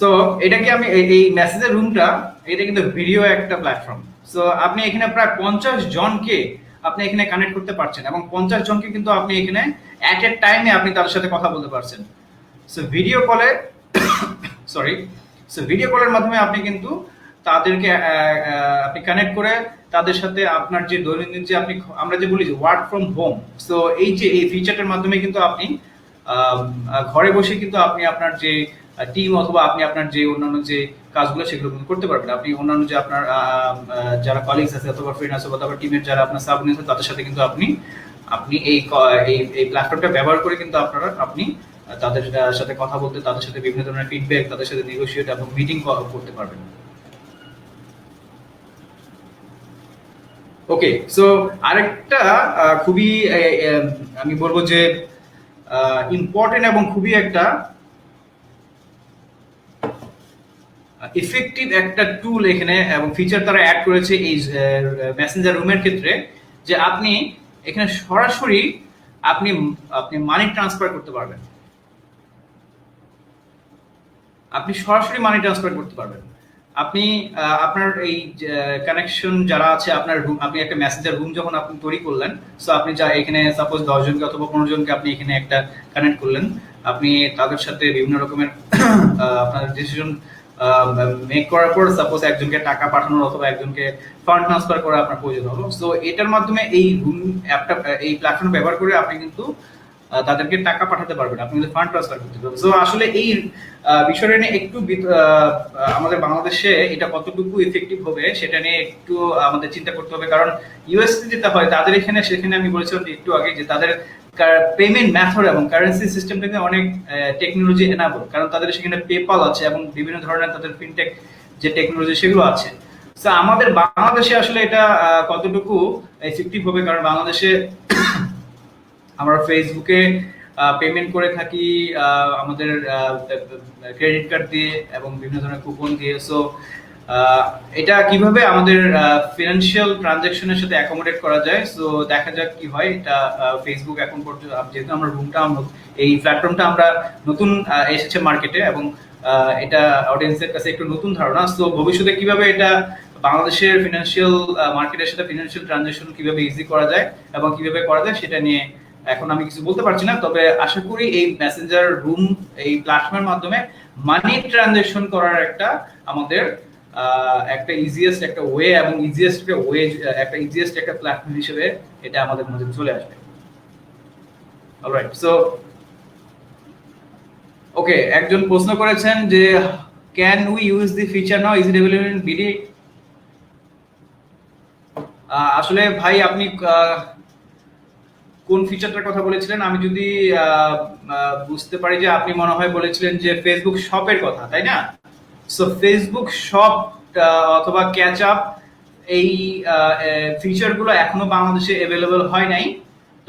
সো এটা কি আমি এই মেসেজের রুমটা, এটা কিন্তু ভিডিও একটা প্ল্যাটফর্ম। সো আপনি এখানে প্রায় 50 জনকে আপনি এখানে কানেক্ট করতে পারছেন, এবং 50 জনকে কিন্তু আপনি এখানে অ্যাট এ টাইমে আপনি তাদের সাথে কথা বলতে পারছেন। সো ভিডিও কলে সরি সো ভিডিও কলের মাধ্যমে আপনি কিন্তু তাদেরকে আপনি কানেক্ট করে তাদের সাথে আপনার যে দৈনন্দিন যে আপনি আমরা যে বলি যে ওয়ার্ক ফ্রম হোম, সো এই যে এই ফিচারটার মাধ্যমে কিন্তু আপনি ঘরে বসে কিন্তু আপনি আপনার যে টিম অথবা আপনি আপনার যে অন্যান্য যে কাজগুলো সেগুলো কিন্তু করতে পারবেন। আপনি অন্যান্য যে আপনার যারা কলিগস আছে অথবা ফ্রেন্ড আছে অথবা টিমের যারা আপনার সাবঅর্ডিনেট আছে তাদের সাথে কিন্তু আপনি আপনি এই প্ল্যাটফর্মটা ব্যবহার করে কিন্তু আপনি তাদের সাথে কথা বলতে, তাদের সাথে বিভিন্ন ধরনের ফিডব্যাক, তাদের সাথে নেগোশিয়েট এবং মিটিং করতে পারবেন। ওকে, সো আরেকটা খুবই আমি বলবো যে ইম্পর্টেন্ট এবং খুবই একটা ইফেক্টিভ একটা টুল এখানে এবং ফিচার তারা অ্যাড করেছে এই মেসেঞ্জার রুমের ক্ষেত্রে, যে আপনি এখানে সরাসরি আপনি আপনি মানি ট্রান্সফার করতে পারবেন। আপনি সরাসরি মানি ট্রান্সফার করতে পারবেন। আপনি আপনার এই কানেকশন যারা আছে আপনার রুম, আপনি একটা মেসেঞ্জার রুম যখন আপনি তৈরি করলেন, সো আপনি যা এখানে সাপোজ 10 জনকে অথবা 15 জনকে আপনি এখানে একটা কানেক্ট করলেন, আপনি তাদের সাথে বিভিন্ন রকমের আপনার ডিসিশন মেক করার পর সাপোজ একজনকে টাকা পাঠানোর অথবা একজনকে ফান্ড ট্রান্সফার করা আপনার প্রয়োজন হলো, সো এটার মাধ্যমে এই রুম অ্যাপটা এই প্ল্যাটফর্ম ব্যবহার করে আপনি কিন্তু তাদেরকে টাকা পাঠাতে পারবেন, আপনি কিন্তু ফান্ড ট্রান্সফার করতে পারবেন। সো আসলে এই বিষয়টা নিয়ে একটু আমাদের বাংলাদেশে এটা কতটুকু ইফেক্টিভ হবে সেটা নিয়ে একটু আমাদের চিন্তা করতে হবে, কারণ ইউএসএ যেটা হয় তাদের এখানে, সেখানে আমি বলেছিলাম একটু আগে যে তাদের পেমেন্ট মেথড এবং কারেন্সি সিস্টেমটাকে অনেক টেকনোলজি এনাবল, কারণ তাদের সেখানে পেপাল আছে এবং বিভিন্ন ধরনের তাদের ফিনটেক যে টেকনোলজি সেগুলো আছে। সো আমাদের বাংলাদেশে আসলে এটা কতটুকু ইফেক্টিভ হবে, কারণ বাংলাদেশে আমরা ফেসবুকে পেমেন্ট করে থাকি আমাদের ক্রেডিট কার্ড দিয়ে এবং বিভিন্ন ধরনের কুপন দিয়ে। সো এটা কিভাবে আমাদের ফিনান্সিয়াল ট্রানজাকশনের সাথে অ্যাকোমোডেট করা যায়, সো দেখা যাক কি হয়। এটা ফেসবুক এখন পর্যন্ত, যেহেতু আমরা রুমটা এই প্ল্যাটফর্মটা আমরা নতুন এসেছে মার্কেটে এবং এটা অডিয়েন্সের কাছে একটু নতুন ধারণা, সো ভবিষ্যতে কিভাবে এটা বাংলাদেশের ফিনান্সিয়াল মার্কেটের সাথে ফিনান্সিয়াল ট্রানজাকশন কিভাবে ইজি করা যায় এবং কিভাবে করা যায় সেটা নিয়ে এখন আমি কিছু বলতে পারছি না, তবে আশা করি এই মেসেঞ্জার রুম এই প্ল্যাটফর্মের মাধ্যমে মানি ট্রানজাকশন করার একটা আমাদের একটা ইজিয়েস্ট একটা ওয়ে এবং ইজিয়েস্ট একটা প্ল্যাটফর্ম হিসেবে এটা আমাদের মধ্যে চলে আসবে। অলরাইট, সো ওকে, একজন প্রশ্ন করেছেন যে can we use the feature now, is it available in BD? আসলে ভাই আপনি কোন ফিচারটার কথা বলেছিলেন? আমি যদি বুঝতে পারি যে আপনি মনে হয় বলেছিলেন যে ফেসবুক শপের কথা, তাই না? সো ফেসবুক শপ অথবা ক্যাচ আপ এই ফিচারগুলো এখনো বাংলাদেশে অ্যাভেলেবল হয় নাই,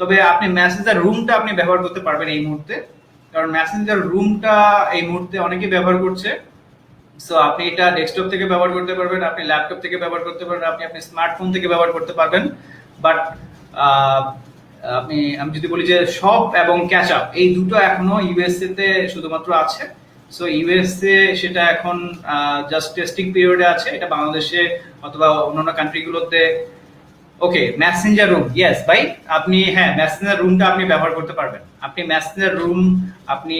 তবে আপনি মেসেঞ্জার রুমটা আপনি ব্যবহার করতে পারবেন এই মুহূর্তে, কারণ মেসেঞ্জার রুমটা এই মুহূর্তে অনেকেই ব্যবহার করছে। সো আপনি এটা ডেস্কটপ থেকে ব্যবহার করতে পারবেন, আপনি ল্যাপটপ থেকে ব্যবহার করতে পারবেন, আপনি আপনার স্মার্টফোন থেকে ব্যবহার করতে পারবেন। বাট আমি যদি বলি যে শপ এবং ক্যাচ আপ এই দুটো এখনো ইউএসএ তে শুধুমাত্র আছে। সো ইউএসএ সেটা এখন জাস্ট টেস্টিং পিরিয়ডে আছে, এটা বাংলাদেশে অথবা অন্যান্য কান্ট্রিগুলোতে। ওকে, মেসেঞ্জার রুম, ইয়েস ভাই, আপনি হ্যাঁ মেসেঞ্জার রুমটা আপনি ব্যবহার করতে পারবেন। আপনি মেসেঞ্জার রুম আপনি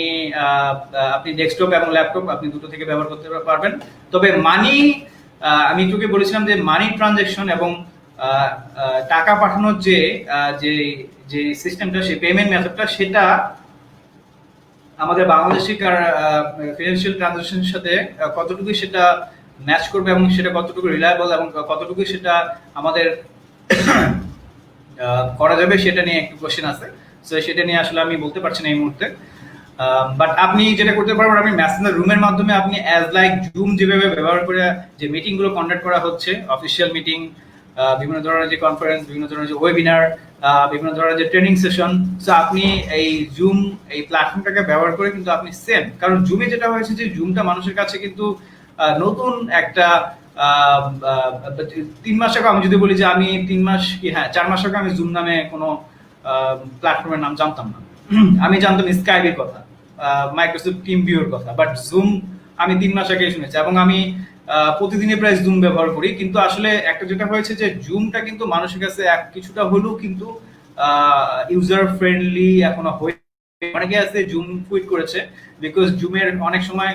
আপনি ডেস্কটপ এবং ল্যাপটপ আপনি দুটো থেকে ব্যবহার করতে পারবেন। তবে মানি, আমি তোকে বলেছিলাম যে মানি ট্রানজাকশন এবং টাকা পাঠানোর যে যে যে সিস্টেমটা, সেই পেমেন্ট মেথডটা, সেটা আমাদের বাংলাদেশি ফিনান্সিয়াল ট্রানজাকশনের সাথে কতটুকু সেটা ম্যাচ করবে এবং সেটা কতটুকু রিলায়েবল এবং কতটুকু সেটা আমাদের করা যাবে সেটা নিয়ে একটু কোশ্চেন আছে। সো সেটা নিয়ে আসলে আমি বলতে পারছি না এই মুহূর্তে। বাট আপনি যেটা করতে পারবেন, আপনি মেসেঞ্জার রুমের মাধ্যমে আপনি অ্যাজ লাইক জুম যেভাবে ব্যবহার করে যে মিটিং গুলো কন্ডাক্ট করা হচ্ছে, অফিসিয়াল মিটিং, বিভিন্ন ধরনের যে কনফারেন্স, বিভিন্ন ধরনের যে ওয়েবিনার, বিভিন্ন ধরনের যে ট্রেনিং সেশন, সো আপনি এই জুম এই প্ল্যাটফর্মটাকে ব্যবহার করে কিন্তু আপনি সেম, কারণ জুমে যেটা হয়েছে যে জুমটা মানুষের কাছে কিন্তু নতুন একটা 3 মাস আগে, আমি যদি বলি যে আমি 4 মাস আগে আমি জুম নামে কোনো প্ল্যাটফর্মের নাম জানতাম না। আমি জানতাম স্কাইপের কথা, মাইক্রোসফট টিম ভিউর কথা, বাট জুম আমি 3 মাস আগে শুনেছি এবং আমি প্রতিদিনই প্রায় জুম ব্যবহার করি, কিন্তু আসলে একটা যেটা হয়েছে যে জুমটা কিন্তু মানুষের কাছে কিছুটা হলেও কিন্তু ইউজার ফ্রেন্ডলি এখনো হয়ে, অনেকে আছে জুম কুইট করেছে বিকজ জুমের অনেক সময়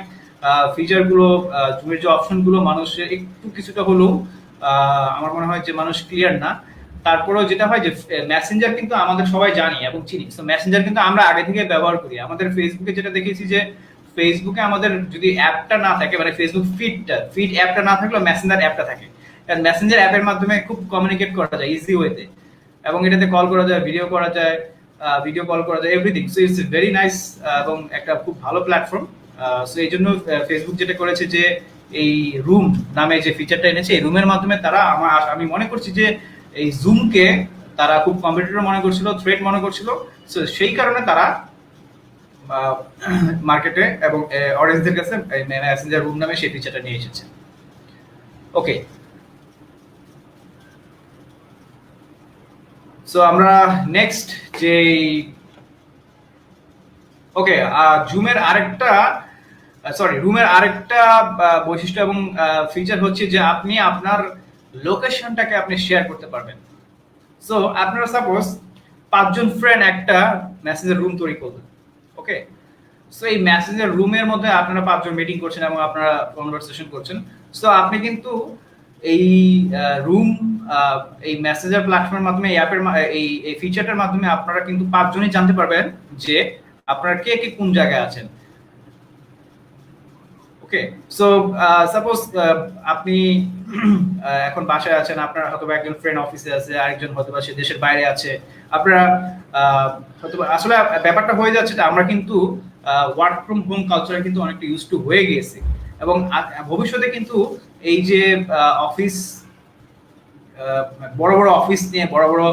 ফিচার গুলো, জুমের যে অপশন গুলো মানুষের একটু কিছুটা হলেও আমার মনে হয় যে মানুষ ক্লিয়ার না। তারপরেও যেটা হয় যে মেসেঞ্জার কিন্তু আমাদের সবাই জানি এবং চিনি, তো মেসেঞ্জার কিন্তু আমরা আগে থেকে ব্যবহার করি। আমাদের ফেসবুকে যেটা দেখেছি যে ফেসবুকে আমাদের যদি অ্যাপটা না থাকে, মানে ফেসবুক ফিড অ্যাপটা না থাকলেও মেসেঞ্জার অ্যাপটা থাকে। মেসেঞ্জার অ্যাপের মাধ্যমে খুব কমিউনিকেট করা যায় ইজি ওয়েতে, এবং এটাতে কল করা যায়, ভিডিও কল করা যায়, everything. So it's very nice এবং একটা খুব ভালো প্ল্যাটফর্ম। সো এই জন্য ফেসবুক যেটা করেছে যে এই রুম নামে যে ফিচারটা এনেছে, এই রুমের মাধ্যমে তারা আমি মনে করছি যে এই জুমকে তারা খুব কম্পিটিটর মনে করছিল, থ্রেট মনে করছিল। সো সেই কারণে তারা মার্কেটে এবং অডিয়েন্সদের কাছে মেসেঞ্জার রুম নামে সেই ফিচারটা নিয়ে এসেছে। ওকে, সো আমরা নেক্সট যে ওকে জুমের আরেকটা রুমের আরেকটা বৈশিষ্ট্য এবং ফিচার হচ্ছে যে আপনি আপনার লোকেশনটাকে আপনি শেয়ার করতে পারবেন। সো আপনারা সাপোজ 5 জন ফ্রেন্ড একটা মেসেঞ্জার রুম তৈরি করবেন, ওকে। সো এই মেসেঞ্জার রুমের মধ্যে আপনারা 5 জন মিটিং করছেন এবং আপনারা কনভারসেশন করছেন। সো আপনি কিন্তু এই রুম এই মেসেঞ্জার প্ল্যাটফর্মের মাধ্যমে, এই অ্যাপের এই ফিচারটার মাধ্যমে আপনারা কিন্তু 5 জনই জানতে পারবেন যে আপনারা কে কে কোন জায়গায় আছেন। ওকে, সো সাপোজ আপনি এখন বাসায় আছেন, আপনার হয়তো একজন ফ্রেন্ড অফিসে আছে, আরেকজন হয়তো সে দেশের বাইরে আছে। আপনারা হয়তো আসলে ব্যাপারটা হয়ে যাচ্ছে যে আমরা কিন্তু ওয়ার্ক ফ্রম হোম কালচারে কিন্তু অনেকটা ইউজ টু হয়ে গিয়েছি, এবং ভবিষ্যতে কিন্তু এই যে অফিস, বড় বড় অফিস নিয়ে, বড় বড়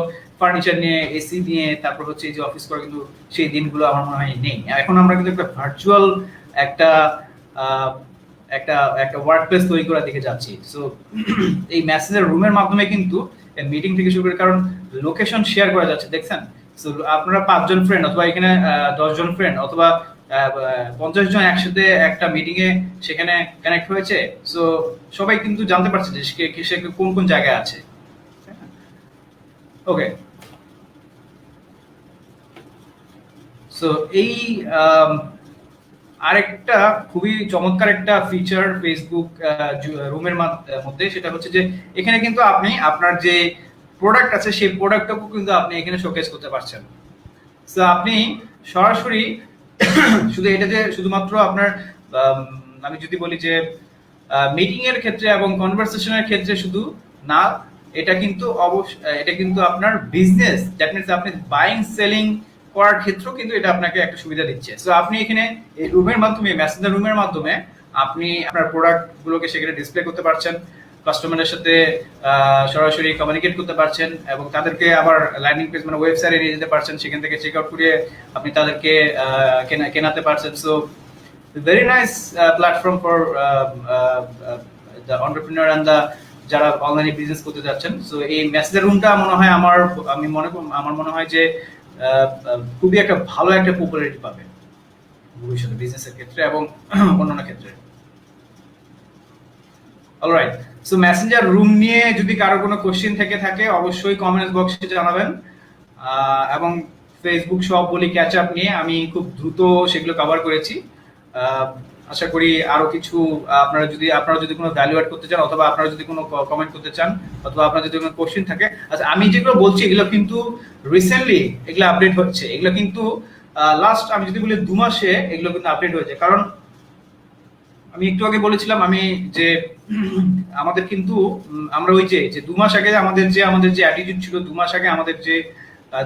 ফার্নিচার নিয়ে, এসি নিয়ে তারপর হচ্ছে এই যে অফিস করে, কিন্তু সেই দিনগুলো আমার মনে হয় নেই। এখন আমরা কিন্তু একটা ভার্চুয়াল একটা একটা একটা ওয়ার্ক প্লেস তৈরি করার দিকে যাচ্ছি। সো এই মেসেঞ্জার রুমের মাধ্যমে কিন্তু মিটিং থেকে শুরু করে, কারণ লোকেশন শেয়ার করা যাচ্ছে, দেখছেন। সো আপনারা 5 জন ফ্রেন্ড অথবা এখানে 10 জন ফ্রেন্ড অথবা 50 জন একসাথে একটা মিটিং এ সেখানে কানেক্ট হয়েছে। সো সবাই কিন্তু জানতে পারছে যে সে কোন কোন জায়গায় আছে। ওকে, সো এই আরেকটা খুবই চমৎকার একটা ফিচার ফেসবুক রুমের মধ্যে, সেটা হচ্ছে যে এখানে কিন্তু আপনি আপনার যে প্রোডাক্ট আছে সেই প্রোডাক্টটাকে কিন্তু আপনি এখানে শোকেস করতে পারছেন। সো আপনি সরাসরি শুধু এটা যে শুধুমাত্র আপনার আমি যদি বলি যে মিটিং এর ক্ষেত্রে এবং কনভারসেশনের ক্ষেত্রে শুধু না, এটা কিন্তু এটা কিন্তু আপনার বিজনেস, দ্যাট মিনস আপনি বাইং সেলিং করার ক্ষেত্রেও কিন্তু এটা আপনাকে একটা সুবিধা দিচ্ছে। সো আপনি এখানে এই রুমের মাধ্যমে, মেসেঞ্জার রুমের মাধ্যমে আপনি আপনার প্রোডাক্ট গুলোকে সেখানে ডিসপ্লে করতে পারছেন, কাস্টমারের সাথে সরাসরি কমিউনিকেট করতে পারছেন, এবং তাদেরকে আবার ল্যান্ডিং পেজ মানে ওয়েবসাইটে নিয়ে যেতে পারছেন, সেখান থেকে চেক আউট করে আপনি তাদেরকে কেনাতে পারছেন। So very nice platform for the entrepreneur and the যারা অনলাইনে বিজনেস করতে যাচ্ছেন। সো এই মেসেঞ্জার রুমটা মনে হয় আমার মনে হয় যে খুবই একটা ভালো একটা পপুলারিটি পাবে ভবিষ্যতে বিজনেসের ক্ষেত্রে এবং অন্যান্য ক্ষেত্রে। অলরাইট, সো মেসেঞ্জার রুম নিয়ে যদি কারো কোনো কোশ্চেন থেকে থাকে অবশ্যই কমেন্টস বক্সে জানাবেন, এবং ফেসবুক সব বলি ক্যাচ আপ নিয়ে আমি খুব দ্রুত সেগুলো কভার করেছি। আশা করি আরো কিছু আপনারা যদি কোনো ভ্যালু অ্যাড করতে চান, অথবা আপনারা যদি কোনো কমেন্ট করতে চান, অথবা আপনার যদি কোনো কোশ্চেন থাকে। আচ্ছা, আমি যেগুলো বলছি এগুলো কিন্তু রিসেন্টলি এগুলো আপডেট হচ্ছে, এগুলো কিন্তু লাস্ট আমি যদি বলি 2 মাসে এগুলো কিন্তু আপডেট হয়েছে। কারণ আমি একটু আগে বলেছিলাম আমি যে আমাদের কিন্তু আমরা ওই যে 2 মাস আগে আমাদের যে অ্যাটিটিউড ছিল, 2 মাস আগে আমাদের যে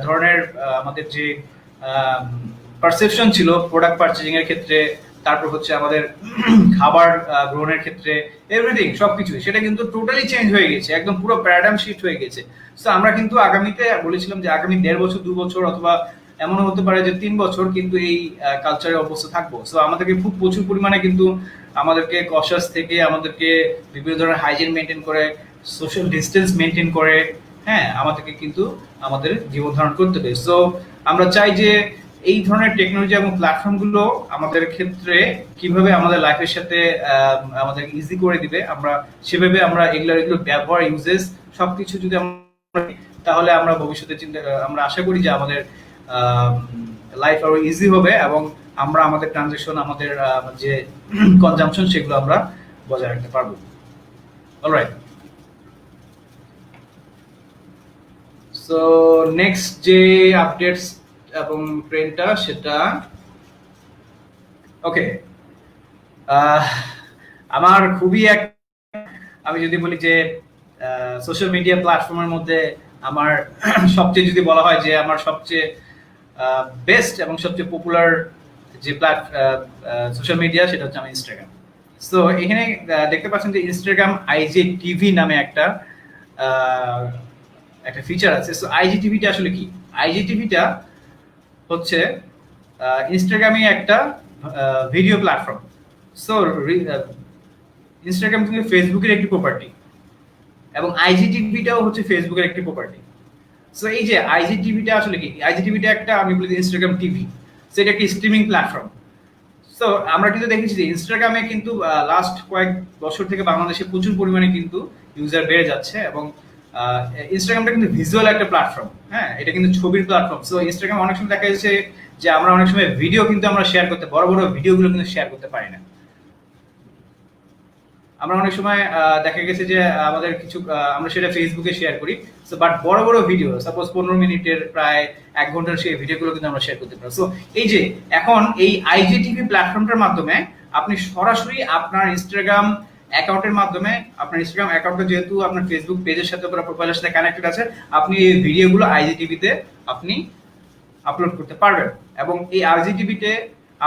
ধরনের আমাদের যে পারসেপশন ছিল প্রোডাক্ট পারচেজিং এর ক্ষেত্রে, তারপর হচ্ছে আমাদের খাবার গ্রহণের ক্ষেত্রে, এভরিথিং সবকিছু সেটা কিন্তু টোটালি চেঞ্জ হয়ে গেছে, একদম পুরো প্যারাডাইম শিফট হয়ে গেছে। সো আমরা কিন্তু আগামীতে বলেছিলাম যে আগামী 1.5 বছর 2 বছর অথবা এমনও হতে পারে যে 3 বছর কিন্তু এই কালচারে অবস্থা থাকবো। সো আমাদেরকে খুব প্রচুর পরিমাণে কিন্তু আমাদেরকে কশাস থেকে আমাদেরকে বিভিন্ন ধরনের হাইজিন মেনটেন করে, সোশ্যাল ডিস্টেন্স মেনটেন করে, হ্যাঁ, আমাদেরকে কিন্তু আমাদের জীবন ধারণ করতে হবে। সো আমরা চাই যে এই ধরনের টেকনোলজি এবং প্ল্যাটফর্মগুলো আমাদের ক্ষেত্রে কিভাবে আমাদের লাইফের সাথে আমাদের ইজি করে দিবে, আমরা সেভাবে আমরা এগুলো ব্যবহার, ইউজেস সবকিছু যদি আমরা, তাহলে আমরা ভবিষ্যতে আমরা আশা করি যে আমাদের লাইফ আরো ইজি হবে এবং আমরা আমাদের ট্রানজেকশন, আমাদের যে কনজাম্পশন, সেগুলো আমরা বজায় রাখতে পারবো। অলরাইট, সো নেক্সট যে আপডেটস এবং ট্রেন্ডটা সেটা ওকে, আমার খুবই এক, আমি যদি বলি যে সোশ্যাল মিডিয়া প্ল্যাটফর্মের মধ্যে আমার সবচেয়ে যদি বলা হয় যে আমার সবচেয়ে বেস্ট এবং সবচেয়ে পপুলার যে সোশ্যাল মিডিয়া, সেটা হচ্ছে আমার ইনস্টাগ্রাম। সো এখানে দেখতে পাচ্ছেন যে ইনস্টাগ্রাম আইজি টিভি নামে একটা ফিচার আছে। সো আইজি টিভিটা আসলে কি? আইজি টিভিটা হচ্ছে ইনস্টাগ্রামে একটা ভিডিও প্ল্যাটফর্ম। সো ইনস্টাগ্রাম কিন্তু ফেসবুকের একটি প্রপার্টি এবং আইজিটিভিটাও হচ্ছে ফেসবুকের একটি প্রপার্টি। সো এই যে আইজিটিভিটা আসলে কি? আইজিটিভিটা একটা, আমি বলি ইনস্টাগ্রাম টিভি, সেটা একটি স্ট্রিমিং প্ল্যাটফর্ম। সো আমরা কিন্তু দেখেছি যে ইনস্টাগ্রামে কিন্তু লাস্ট কয়েক বছর থেকে বাংলাদেশে প্রচুর পরিমাণে কিন্তু ইউজার বেড়ে যাচ্ছে এবং ইনস্টাগ্রামটা কিন্তু ভিজুয়াল একটা প্ল্যাটফর্ম, হ্যাঁ, এটা কিন্তু ছবির প্ল্যাটফর্ম। সো ইনস্টাগ্রাম অনেক সময় দেখা যাচ্ছে যে আমরা অনেক সময় ভিডিও কিন্তু আমরা শেয়ার করতে, বড় বড় ভিডিওগুলো কিন্তু শেয়ার করতে পারি না। আমরা অনেক সময় দেখা গেছে যে আমাদের কিছু আমরা সেটা ফেসবুকে শেয়ার করি, সো বাট বড় বড় ভিডিও, সাপোজ 15 মিনিটের প্রায় 1 ঘন্টার সেই ভিডিওগুলো কিন্তু আমরা শেয়ার করতে পারি। সো এই যে এখন এই আইজিটিভি প্ল্যাটফর্মটার মাধ্যমে আপনি সরাসরি আপনার ইনস্টাগ্রাম অ্যাকাউন্টের মাধ্যমে, আপনার ইনস্টাগ্রাম অ্যাকাউন্টটা যেহেতু আপনার ফেসবুক পেজের সাথে বা প্রোফাইলের সাথে কানেক্টেড আছে, আপনি এই ভিডিওগুলো আইজিটিভিতে আপনি আপলোড করতে পারবেন এবং এই আইজিটিভিতে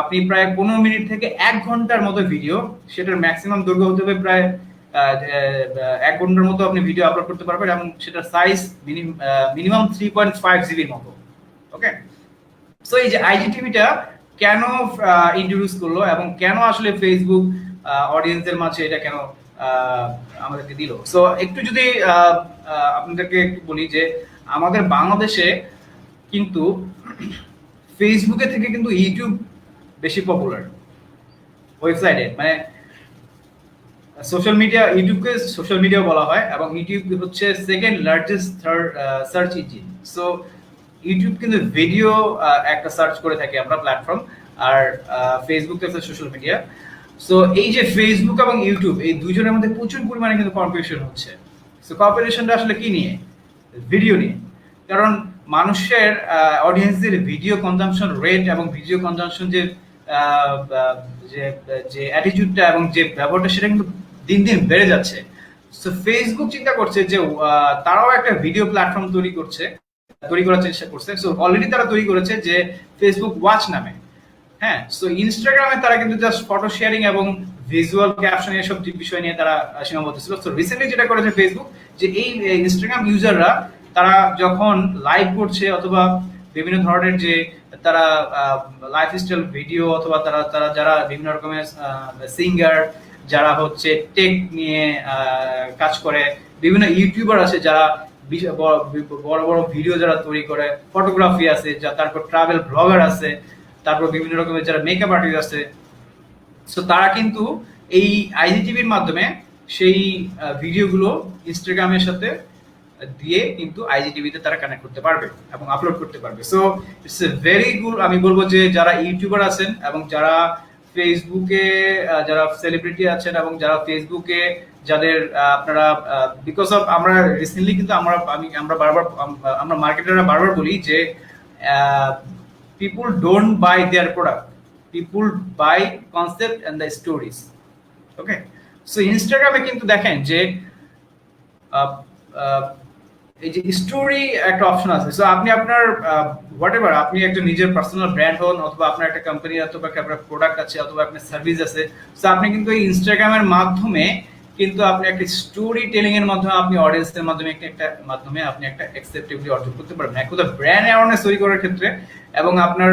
আপনি প্রায় 15 মিনিট থেকে 1 ঘন্টার মতো ভিডিও, সেটার ম্যাক্সিমাম দৈর্ঘ্য হতে হবে প্রায় 1 ঘন্টার মতো আপনি ভিডিও আপলোড করতে পারবেন এবং সেটার সাইজ মিনিমাম 3.5 জিবির মতো। ওকে, সো এই যে আইজিটিভিটা কেন ইন্ট্রোডিউস করলো এবং কেন আসলে ফেসবুক অডিয়েন্সের মাঝে এটা কেন আমাদেরকে দিল, সো একটু যদি আপনাদেরকে একটু বলি যে আমাদের বাংলাদেশে কিন্তু ফেসবুকে থেকে কিন্তু ইউটিউব বেশি পপুলার ওয়েবসাইটে, মানে সোশ্যাল মিডিয়া, ইউটিউবকে সোশ্যাল মিডিয়া বলা হয় এবং ইউটিউব হচ্ছে second largest search engine. So YouTube কিন্তু ভিডিও একটা সার্চ করে থাকি আমরা প্ল্যাটফর্ম, আর ফেসবুক হচ্ছে সোশ্যাল মিডিয়া। সো এই যে ফেসবুক এবং ইউটিউব, এই দুইজনের মধ্যে প্রচুর পরিমাণে কিন্তু কম্পিটিশন হচ্ছে। সো কম্পিটিশনটা আসলে কি নিয়ে? ভিডিও নিয়ে। কারণ মানুষের অডিয়েন্সদের ভিডিও কনজাম্পশন রেট এবং ভিডিও কনজাম্পশন যে যে অ্যাটিটিউডটা এবং যে ব্যবহারটা, সেটা কিন্তু দিন দিন বেড়ে যাচ্ছে। সো ফেসবুক চিন্তা করছে যে তারাও একটা ভিডিও প্ল্যাটফর্ম তৈরি করার চেষ্টা করছে। সো অলরেডি তারা তৈরি করেছে যে ফেসবুক ওয়াচ নামে, হ্যাঁ। সো ইনস্টাগ্রামে তারা কিন্তু জাস্ট ফটো শেয়ারিং এবং ভিজুয়াল ক্যাপশন এসব বিষয় নিয়ে তারা সীমাবদ্ধ ছিল। সো রিসেন্টলি যেটা করেছে ফেসবুক, যে এই ইনস্টাগ্রাম ইউজাররা তারা যখন লাইভ করছে অথবা বিভিন্ন ধরনের যে তারা লাইফস্টাইল ভিডিও, অথবা তারা যারা বিভিন্ন রকমের সিঙ্গার, যারা হচ্ছে টেক নিয়ে কাজ করে, বিভিন্ন ইউটিউবার আছে যারা বড় বড় ভিডিও যারা তৈরি করে, ফটোগ্রাফি আছে, তারপর ট্রাভেল ব্লগার আছে, তারপর বিভিন্ন রকমের যারা মেকআপ আর্টিস্ট আছে। সো তারা কিন্তু এই আইজিটিভির মাধ্যমে সেই ভিডিওগুলো ইনস্টাগ্রামের সাথে দিয়ে কিন্তু আইজিটিভিতে তারা কানেক্ট করতে পারবে এবং আপলোড করতে পারবে। So it's a very good. আমি বলবো যে যারা ইউটিউবার আছেন এবং যারা ফেসবুকে যারা সেলিব্রিটি আছেন এবং যারা ফেসবুকে যাদের আপনারা বিকজ অফ আমরা রিসেন্টলি কিন্তু আমরা বারবার আমরা মার্কেটাররা বারবার বলি যে people don't buy their product, people buy concept and the stories. Okay, so ইনস্টাগ্রামে কিন্তু দেখেন যে এই যে স্টোরি একটা অপশন আছে। সো আপনি আপনার হোয়াটএভার, আপনি একটা নিজের পার্সোনাল ব্র্যান্ড হন, অথবা আপনার একটা কোম্পানি অথবা আপনার প্রোডাক্ট আছে, অথবা আপনার সার্ভিস আছে, সো আপনি কিন্তু এই ইনস্টাগ্রামের মাধ্যমে কিন্তু আপনি একটা স্টোরি টেলিং এর মাধ্যমে আপনি অডিয়েন্সের মাধ্যমে আপনি একটা অ্যাকসেপ্টেবিলিটি অর্জন করতে পারবেন, একটা ব্র্যান্ড অ্যাওয়ারনেস তৈরি করার ক্ষেত্রে এবং আপনার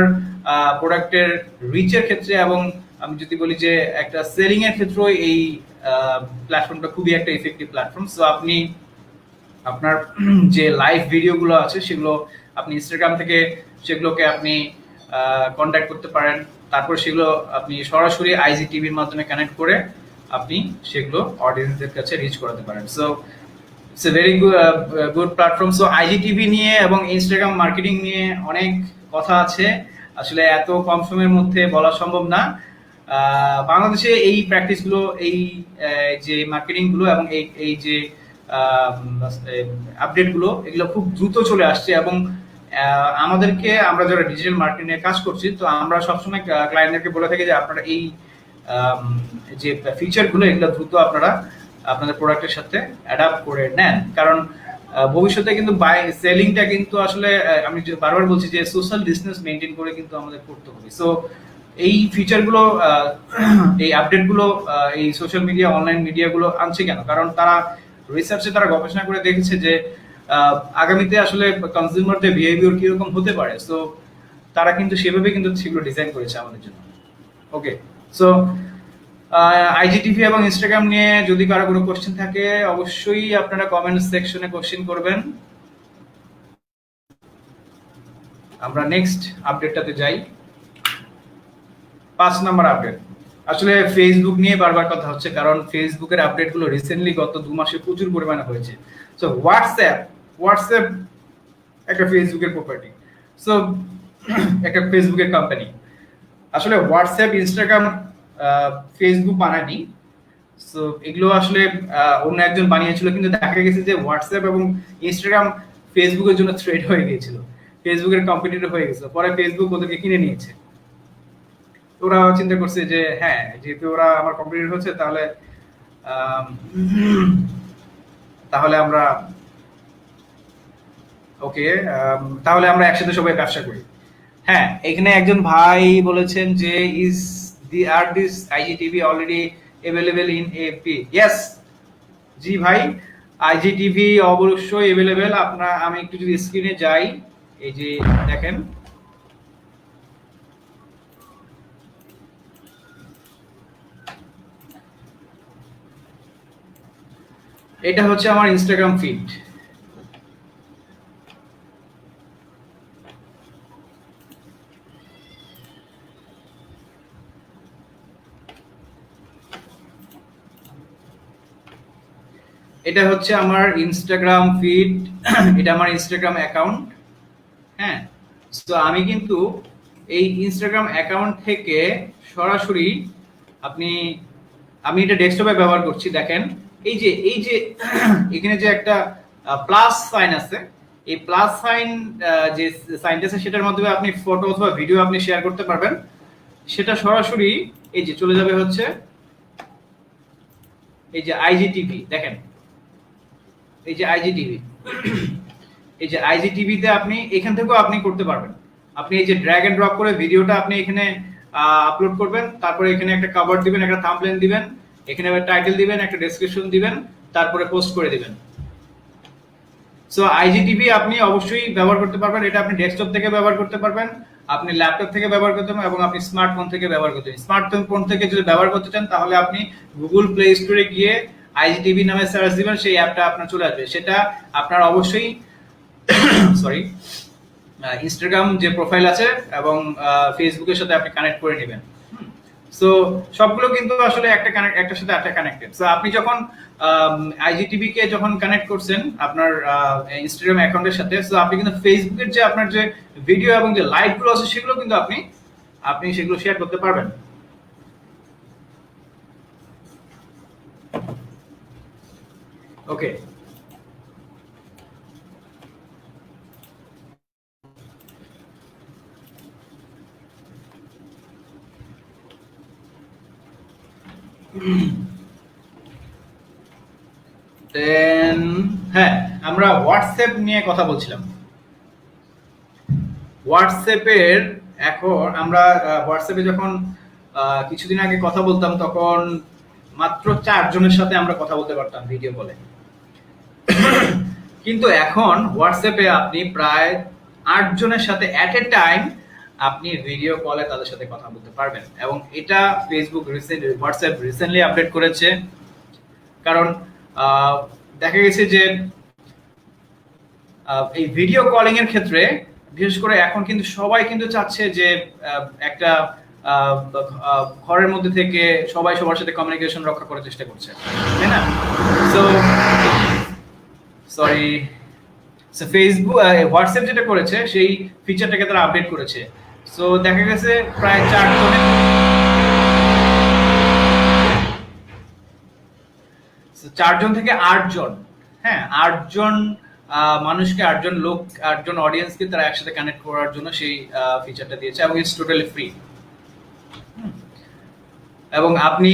প্রোডাক্টের রিচের ক্ষেত্রে, এবং আমি যদি বলি যে একটা সেলিং এর ক্ষেত্রে এই প্ল্যাটফর্মটা খুবই একটা ইফেক্টিভ প্ল্যাটফর্ম। সো আপনি আপনার যে লাইভ ভিডিওগুলো আছে সেগুলো আপনি ইনস্টাগ্রাম থেকে সেগুলোকে আপনি কন্ট্যাক্ট করতে পারেন। তারপর সেগুলো আপনি সরাসরি আইজিটিভির মাধ্যমে কানেক্ট করে আপনি সেগুলো অডিয়েন্সদের কাছে রিচ করাতে পারেন। So it's a very good platform. So IGTV নিয়ে এবং ইনস্টাগ্রাম মার্কেটিং নিয়ে অনেক কথা আছে, আসলে এত কম সময়ের মধ্যে বলা সম্ভব না। বাংলাদেশে এই প্র্যাকটিসগুলো, এই যে মার্কেটিংগুলো এবং এই যে আপডেটগুলো, এগুলো খুব দ্রুত চলে আসছে এবং আমাদেরকে, আমরা যারা ডিজিটাল মার্কেটিং নিয়ে কাজ করছি, তো আমরা সবসময় ক্লায়েন্টদেরকে বলে থাকি যে আপনারা এই যে ফিচারগুলো, এগুলো দ্রুত আপনারা আপনাদের প্রোডাক্টের সাথে অ্যাডাপ্ট করে নেন, কারণ ভবিষ্যতে কিন্তু বাই সেলিংটা কিন্তু আসলে আমি বারবার বলছি যে সোশ্যাল ডিস্টেন্স মেনটেন করে কিন্তু আমাদের করতে হবে। সো এই ফিচারগুলো, এই আপডেটগুলো এই সোশ্যাল মিডিয়া, অনলাইন মিডিয়াগুলো আনছে কেন? কারণ তারা রিসার্চে, তারা গবেষণা করে দেখেছে যে আগামীতে আসলে কনজিউমারদের বিহেভিয়ার কিরকম হতে পারে। সো তারা কিন্তু সেভাবে কিন্তু সেগুলো ডিজাইন করেছে আমাদের জন্য। ওকে, সো আইজিটিভি এবং ইনস্টাগ্রাম নিয়ে যদি কারো কোনো কোশ্চেন থাকে অবশ্যই আপনারা কমেন্ট সেকশনে কোশ্চেন করবেন। আমরা নেক্সট আপডেটটাতে যাই। 5 নম্বর আপডেট, আসলে ফেসবুক নিয়ে বারবার কথা হচ্ছে, কারণ ফেসবুকের আপডেটগুলো রিসেন্টলি গত 2 মাসে প্রচুর পরিমাণে হয়েছে। সো হোয়াটসঅ্যাপ একটা ফেসবুকের প্রপার্টি, সো একটা ফেসবুকের কোম্পানি। আসলে হোয়াটসঅ্যাপ, ইনস্টাগ্রাম ফেসবুক বানায়নি। সো এগুলো আসলে অন্য একজন বানিয়েছিল, কিন্তু দেখা গেছে যে হোয়াটসঅ্যাপ এবং ইনস্টাগ্রাম ফেসবুকের জন্য থ্রেড হয়ে গিয়েছিল, ফেসবুকের কম্পিটিটর হয়ে গেছিল। পরে ফেসবুক ওদেরকে কিনে নিয়েছে। ওরা চিন্তা করছে যে হ্যাঁ, যেহেতু ওরা আমার কম্পিটিটর হচ্ছে, তাহলে আমরা ওকে, তাহলে আমরা একসাথে সবাই ব্যবসা করি। হ্যাঁ, এখানে একজন ভাই বলেছেন যে are this IGTV already available in app? Yes জি ভাই, আইজিটিভি অবশ্যই अवेलेबल। আমি একটু যদি স্ক্রিনে যাই, এই যে দেখেন, এটা হচ্ছে আমার ইনস্টাগ্রাম ফিড। এটা হচ্ছে আমার ইনস্টাগ্রাম ফিড, এটা আমার ইনস্টাগ্রাম অ্যাকাউন্ট। হ্যাঁ, তো আমি কিন্তু এই ইনস্টাগ্রাম অ্যাকাউন্ট থেকে সরাসরি আমি এটা ডেস্কটপে ব্যবহার করছি। দেখেন, এই যে এখানে যে একটা প্লাস সাইন আছে, এই প্লাস সাইন যে সাইনটা আছে, সেটার মাধ্যমে আপনি ফটো অথবা ভিডিও আপনি শেয়ার করতে পারবেন। সেটা সরাসরি এই যে চলে যাবে হচ্ছে এই যে আইজিটিভি। দেখেন, এই যে আইজিটিভি, এই যে আইজিটিভিতে আপনি এখান থেকেও আপনি করতে পারবেন। আপনি এই যে ড্র্যাগ এন্ড ড্রপ করে ভিডিওটা আপনি এখানে আপলোড করবেন, তারপরে এখানে একটা কভার দিবেন, একটা থাম্বনেল দিবেন, এখানে টাইটেল দিবেন, একটা ডেসক্রিপশন দিবেন, তারপরে পোস্ট করে দিবেন। সো আইজিটিভি আপনি অবশ্যই ব্যবহার করতে পারবেন। এটা আপনি ডেস্কটপ থেকে ব্যবহার করতে পারবেন, আপনি ল্যাপটপ থেকে ব্যবহার করতে পারবেন, এবং আপনি স্মার্টফোন থেকে ব্যবহার করতে পারবেন। স্মার্টফোন থেকে যদি ব্যবহার করতে চান, তাহলে আপনি গুগল প্লে স্টোরে গিয়ে আইজিটিভি নামে সার্চ দিবেন, সেই অ্যাপটা আপনার চলে আসবে। সেটা আপনার অবশ্যই সরি ইনস্টাগ্রাম যে প্রোফাইল আছে এবং ফেসবুকের সাথে আপনি কানেক্ট করে নেবেন। সো সবগুলো কিন্তু আসলে একটার সাথে একটা কানেক্টেড। সো আপনি যখন আইজিটিভি কে যখন কানেক্ট করছেন আপনার ইনস্টাগ্রাম অ্যাকাউন্টের সাথে, সো আপনি কিন্তু ফেসবুকের যে আপনার যে ভিডিও এবং যে লাইভ গুলো আছে, সেগুলো কিন্তু আপনি সেগুলো শেয়ার করতে পারবেন। ওকে, দেন হ্যাঁ, আমরা হোয়াটসঅ্যাপ নিয়ে কথা বলছিলাম। হোয়াটসঅ্যাপের এখন আমরা হোয়াটসঅ্যাপে যখন কিছুদিন আগে কথা বলতাম, তখন মাত্র 4 জনের সাথে আমরা কথা বলতে পারতাম ভিডিও কলে। কিন্তু এখন হোয়াটসঅ্যাপে আপনি প্রায় 8 জনের সাথে এট এ টাইম আপনি ভিডিও কলে তাদের সাথে কথা বলতে পারবেন। এবং এটা ফেসবুক হোয়াটসঅ্যাপ রিসেন্টলি আপডেট করেছে, কারণ দেখা গেছে যে এই ভিডিও কলিং এর ক্ষেত্রে বিশেষ করে এখন কিন্তু সবাই কিন্তু চাচ্ছে যে একটা ঘরের মধ্যে থেকে সবাই সবার সাথে কমিউনিকেশন রক্ষা করার চেষ্টা করছে, তাই না? সো সরি, ফেসবুক হোয়াটসঅ্যাপ যেটা করেছে সেই ফিচারটাকে তারা আপডেট করেছে। সো দেখা গেছে প্রায় 4জন থেকে 8জন, হ্যাঁ 8জন মানুষকে, 8জন অডিয়েন্সকে তারা একসাথে কানেক্ট করার জন্য সেই ফিচারটা দিয়েছে, এবং ইটস টোটালি ফ্রি। এবং আপনি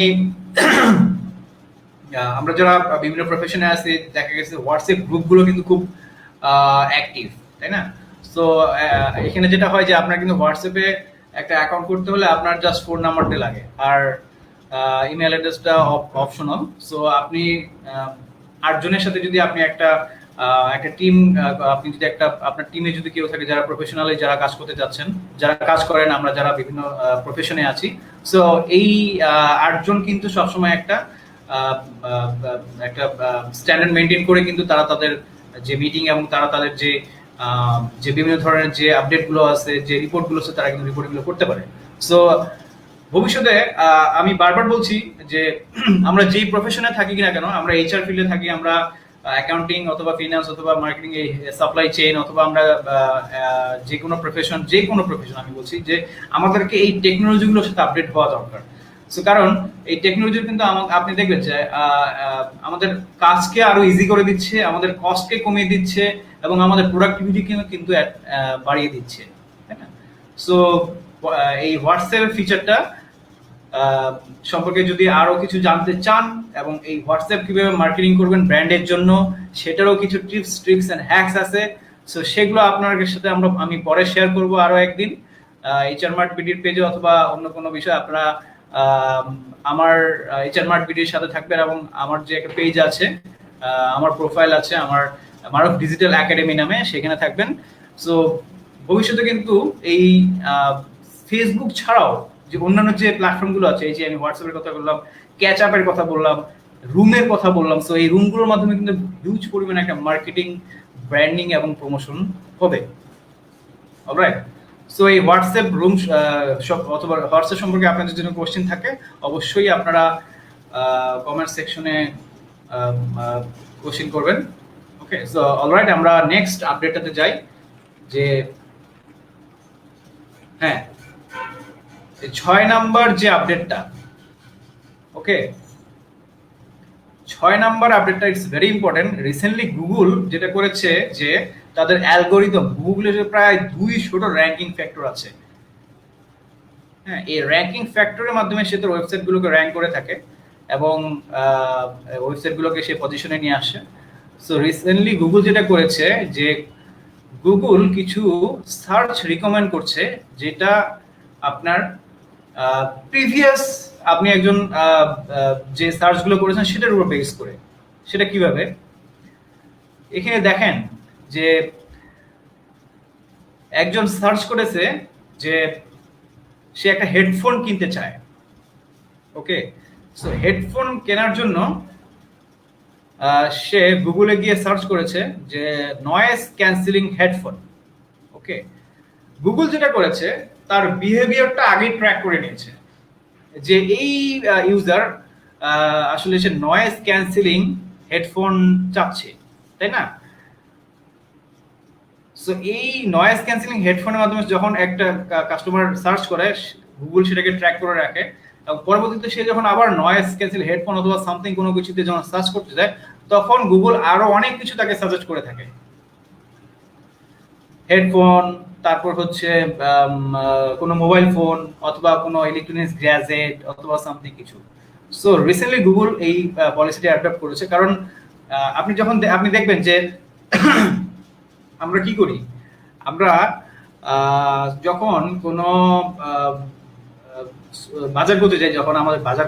আমরা যারা বিভিন্ন প্রফেশনে আছি, দেখা গেছে হোয়াটসঅ্যাপ গ্রুপগুলো কিন্তু খুব অ্যাক্টিভ, তাই না? সো এখানে যেটা হয় যে আপনার কিন্তু হোয়াটসঅ্যাপে একটা অ্যাকাউন্ট করতে হলে আপনার জাস্ট ফোন নাম্বারটা লাগে, আর ইমেল অ্যাড্রেসটা অপশনাল। সো আপনি 8জনের সাথে যদি আপনি একটা টিম, আপনি যদি আপনার টিমে যদি কেউ থাকে যারা প্রফেশনালি যারা কাজ করতে যাচ্ছেন, যারা কাজ করেন, আমরা যারা বিভিন্ন প্রফেশনে আছি, সো এই 8জন কিন্তু সবসময় একটা স্ট্যান্ডার্ড মেনটেন করে কিন্তু তারা তাদের যে মিটিং এবং তারা তাদের যে বিভিন্ন ধরনের যে আপডেটগুলো আছে, যে রিপোর্টগুলো আছে, তারা কিন্তু রিপোর্টগুলো করতে পারে। সো ভবিষ্যতে আমি বারবার বলছি যে আমরা যেই প্রফেশনে থাকি কিনা কেন, আমরা এইচআর ফিল্ডে থাকি, আমরা অ্যাকাউন্টিং অথবা ফিনান্স অথবা মার্কেটিং, এই সাপ্লাই চেইন, অথবা আমরা যে কোনো প্রফেশন আমি বলছি যে আমাদেরকে এই টেকনোলজিগুলোর সাথে আপডেট হওয়া দরকার। সো কারণ এই টেকনোলজি কিন্তু আপনি দেখবেন যে আমাদের কাজকে আরো ইজি করে দিচ্ছে, আমাদের কস্টকে কমিয়ে দিচ্ছে, এবং আমাদের প্রোডাক্টিভিটি কিন্তু বাড়িয়ে দিচ্ছে, তাই না? সো এই হোয়াটসঅ্যাপ ফিচারটা সম্পর্কে যদি আরো কিছু জানতে চান, এবং এই হোয়াটসঅ্যাপ কিভাবে মার্কেটিং করবেন ব্র্যান্ডের জন্য, সেটারও কিছু টিপস, ট্রিক্স এন্ড হ্যাকস আছে। সো সেগুলো আপনাদের সাথে আমি পরে শেয়ার করব আরো একদিন, এইচআর মার্ট বিডির পেজে অথবা অন্য কোনো বিষয়। আপনারা আমার এইচআর মার্ট বিডির সাথে থাকবেন, এবং আমার যে একটা পেজ আছে, আমার প্রোফাইল আছে, আমার মারুফ ডিজিটাল একাডেমি নামে, সেখানে থাকবেন। সো ভবিষ্যতে কিন্তু এই ফেসবুক ছাড়াও যে অন্যান্য যে প্ল্যাটফর্মগুলো আছে, এই যে আমি হোয়াটসঅ্যাপের কথা বললাম, ক্যাচ আপের কথা বললাম, রুমের কথা বললাম, সো এই রুমগুলোর মাধ্যমে কিন্তু হিউজ পরিমাণে একটা মার্কেটিং, ব্র্যান্ডিং এবং প্রমোশন হবে। অলরাইট, সো এই হোয়াটসঅ্যাপ রুম অথবা হোয়াটসঅ্যাপ সম্পর্কে আপনাদের যদি কোনো কোশ্চেন থাকে, অবশ্যই আপনারা কমেন্ট সেকশনে কোশ্চেন করবেন। ওকে, সো অলরাইট, আমরা নেক্সট আপডেটটাতে যাই। যে হ্যাঁ, 6 নাম্বার যে আপডেটটা, ওকে, 6 নাম্বার আপডেটটা it's very important. Recently Google যেটা করেছে যে তাদের অ্যালগোরিদম, গুগলের প্রায় 200টা র্যাঙ্কিং ফ্যাক্টর আছে, হ্যাঁ, এই র্যাঙ্কিং ফ্যাক্টরের মাধ্যমে সে তার ওয়েবসাইটগুলোকে র্যাঙ্ক করে থাকে, এবং ওয়েবসাইটগুলোকে সে পজিশনে নিয়ে আসে। সো রিসেন্টলি গুগল যেটা করেছে যে গুগল কিছু সার্চ রিকমেন্ড করছে, যেটা আপনার প্রিভিয়াস আপনি একজন যে সার্চগুলো করেছেন সেটার উপর বেস করে। সেটা কিভাবে? এখানে দেখেন যে একজন সার্চ করেছে যে সে একটা হেডফোন কিনতে চায়, ওকে। সো হেডফোন কেনার জন্য সে গুগলে গিয়ে সার্চ করেছে যে নয়েজ ক্যান্সেলিং হেডফোন, ওকে। গুগল যেটা করেছে তার বিহেভিয়ারটা আগে ট্র্যাক করে নিয়েছে যে এই ইউজার আসলে সে নয়েজ ক্যান্সেলিং হেডফোন চাচ্ছে, তাই না? সো এই নয়েজ ক্যান্সেলিং হেডফোনের মাধ্যমে যখন একটা কাস্টমার সার্চ করে, গুগল সেটাকে ট্র্যাক করে রাখে, এবং পরবর্তীতে সে যখন আবার নয়েজ ক্যান্সেল হেডফোন অথবা সামথিং কোনো কিছুতে যখন সার্চ করতে যায়, তখন গুগল আরো অনেক কিছু তাকে সাজেস্ট করে থাকে, হেডফোন, তারপর হচ্ছে কোনো মোবাইল ফোন অথবা কোনো ইলেকট্রনিক্স গ্যাজেট অথবা সামথিং কিছু। সো রিসেন্টলি গুগল এই পলিসিটি অ্যাডপ্ট করেছে, কারণ আপনি দেখবেন যে আমরা কি করি, আমরা যখন কোনো বাজার করতে যাই, যখন আমাদের বাজার